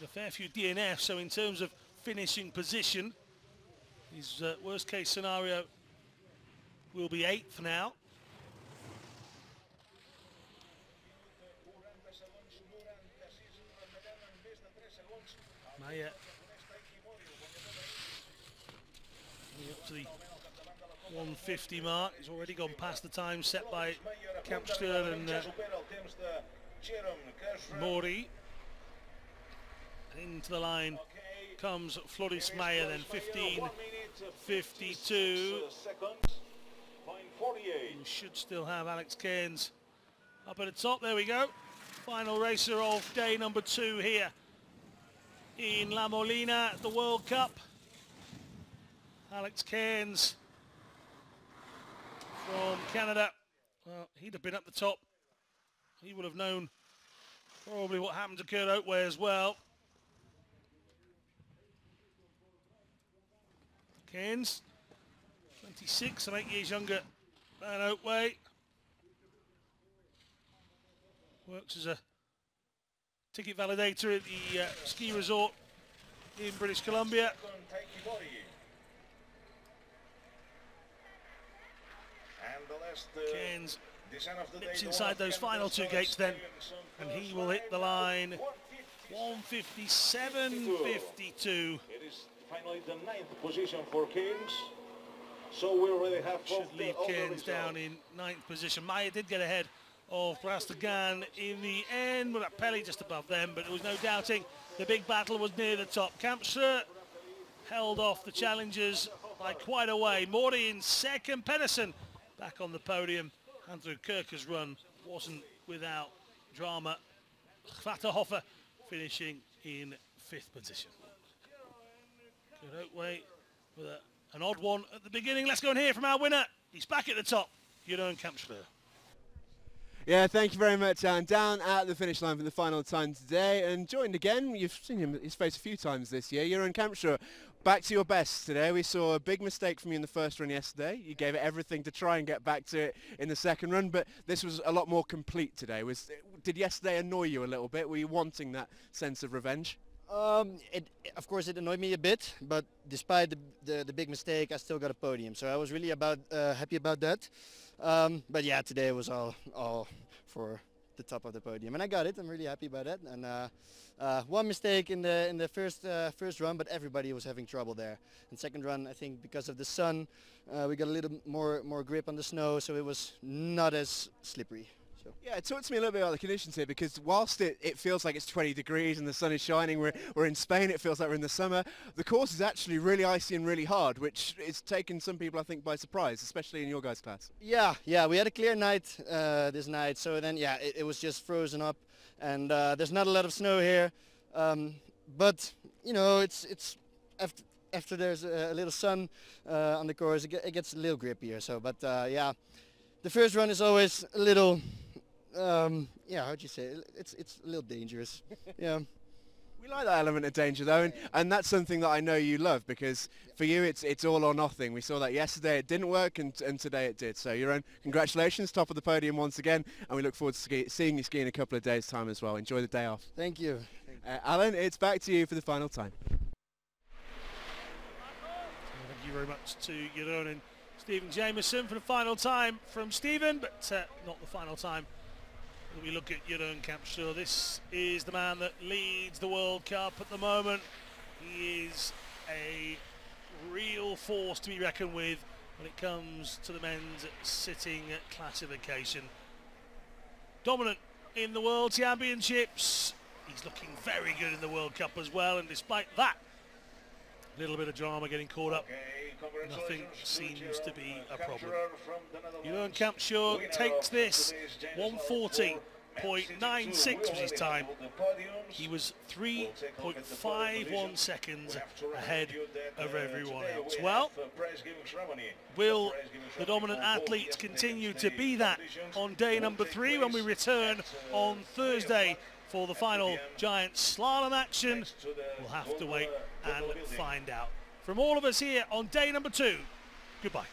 With a fair few DNFs, so in terms of finishing position, his worst case scenario will be 8th now. Meijer up to the 150 mark. He's already gone past the time set by Kampschreur and Mori. Into the line comes Floris Meijer then, 15.52. We should still have Alex Cairns up at the top. There we go. Final racer of day number 2 here in La Molina at the World Cup. Alex Cairns from Canada. Well, he'd have been up the top. He would have known probably what happened to Kurt Oatway as well. Cairns, 26 and 8 years younger than Oatway. Works as a ticket validator at the ski resort in British Columbia. Cairns nips inside those final 2 gates then, and he will hit the line 157.52. Finally the 9th position for Cairns. So we already have should leave Cairns down in 9th position. Meijer did get ahead of Brastagan in the end, with Pelli just above them, but there was no doubting the big battle was near the top. Kampschreur held off the challengers by quite a way. Mori in 2nd, Pedersen back on the podium. Andrew Kirker's run wasn't without drama. Vaterhofer finishing in 5th position. Good Oatway with an odd one at the beginning. Let's go and hear from our winner. He's back at the top, Jeroen Kampschreur. Yeah, thank you very much, Alan. Down at the finish line for the final time today, and joined again. You've seen his face a few times this year. Jeroen Kampschreur, back to your best today. We saw a big mistake from you in the first run yesterday. You gave it everything to try and get back to it in the second run, but this was a lot more complete today. Did yesterday annoy you a little bit? Were you wanting that sense of revenge? Of course it annoyed me a bit, but despite the big mistake, I still got a podium. So I was really happy about that. But yeah, today was all for the top of the podium, and I got it. I'm really happy about that. And one mistake in the first run, but everybody was having trouble there. And second run, I think because of the sun, we got a little more grip on the snow, so it was not as slippery. So. Yeah, talk to me a little bit about the conditions here, because whilst it feels like it's 20 degrees and the sun is shining, we're in Spain, it feels like we're in the summer, the course is actually really icy and really hard, which is taken some people, I think, by surprise, especially in your guys' class. Yeah, we had a clear night this night, so then, yeah, it was just frozen up, and there's not a lot of snow here, but, you know, it's after there's a little sun on the course, it gets a little grippier, so, but, yeah, the first run is always a little... yeah, how'd you say it? It's a little dangerous. Yeah. We like that element of danger though, and that's something that I know you love, because for you it's all or nothing. We saw that yesterday, it didn't work, and today it did. So Jeroen, congratulations, top of the podium once again, and we look forward to seeing you ski in a couple of days' time as well. Enjoy the day off. Thank you. Alan, it's back to you for the final time. Thank you very much to Jeroen and Stephen Jameson for the final time from Stephen, but not the final time. When we look at Jeroen Kampschreur, this is the man that leads the World Cup at the moment. He is a real force to be reckoned with when it comes to the men's sitting classification. Dominant in the World Championships. He's looking very good in the World Cup as well, and despite that little bit of drama getting caught up, nothing seems to be a problem. Jeroen Kampschreur takes this. 140.96 was his time. He was 3.51 seconds ahead of everyone else. Well, will the dominant athletes continue to be that on day number 3 when we return on Thursday for the final giant slalom action? We'll have to wait and find out. From all of us here on day number 2, goodbye.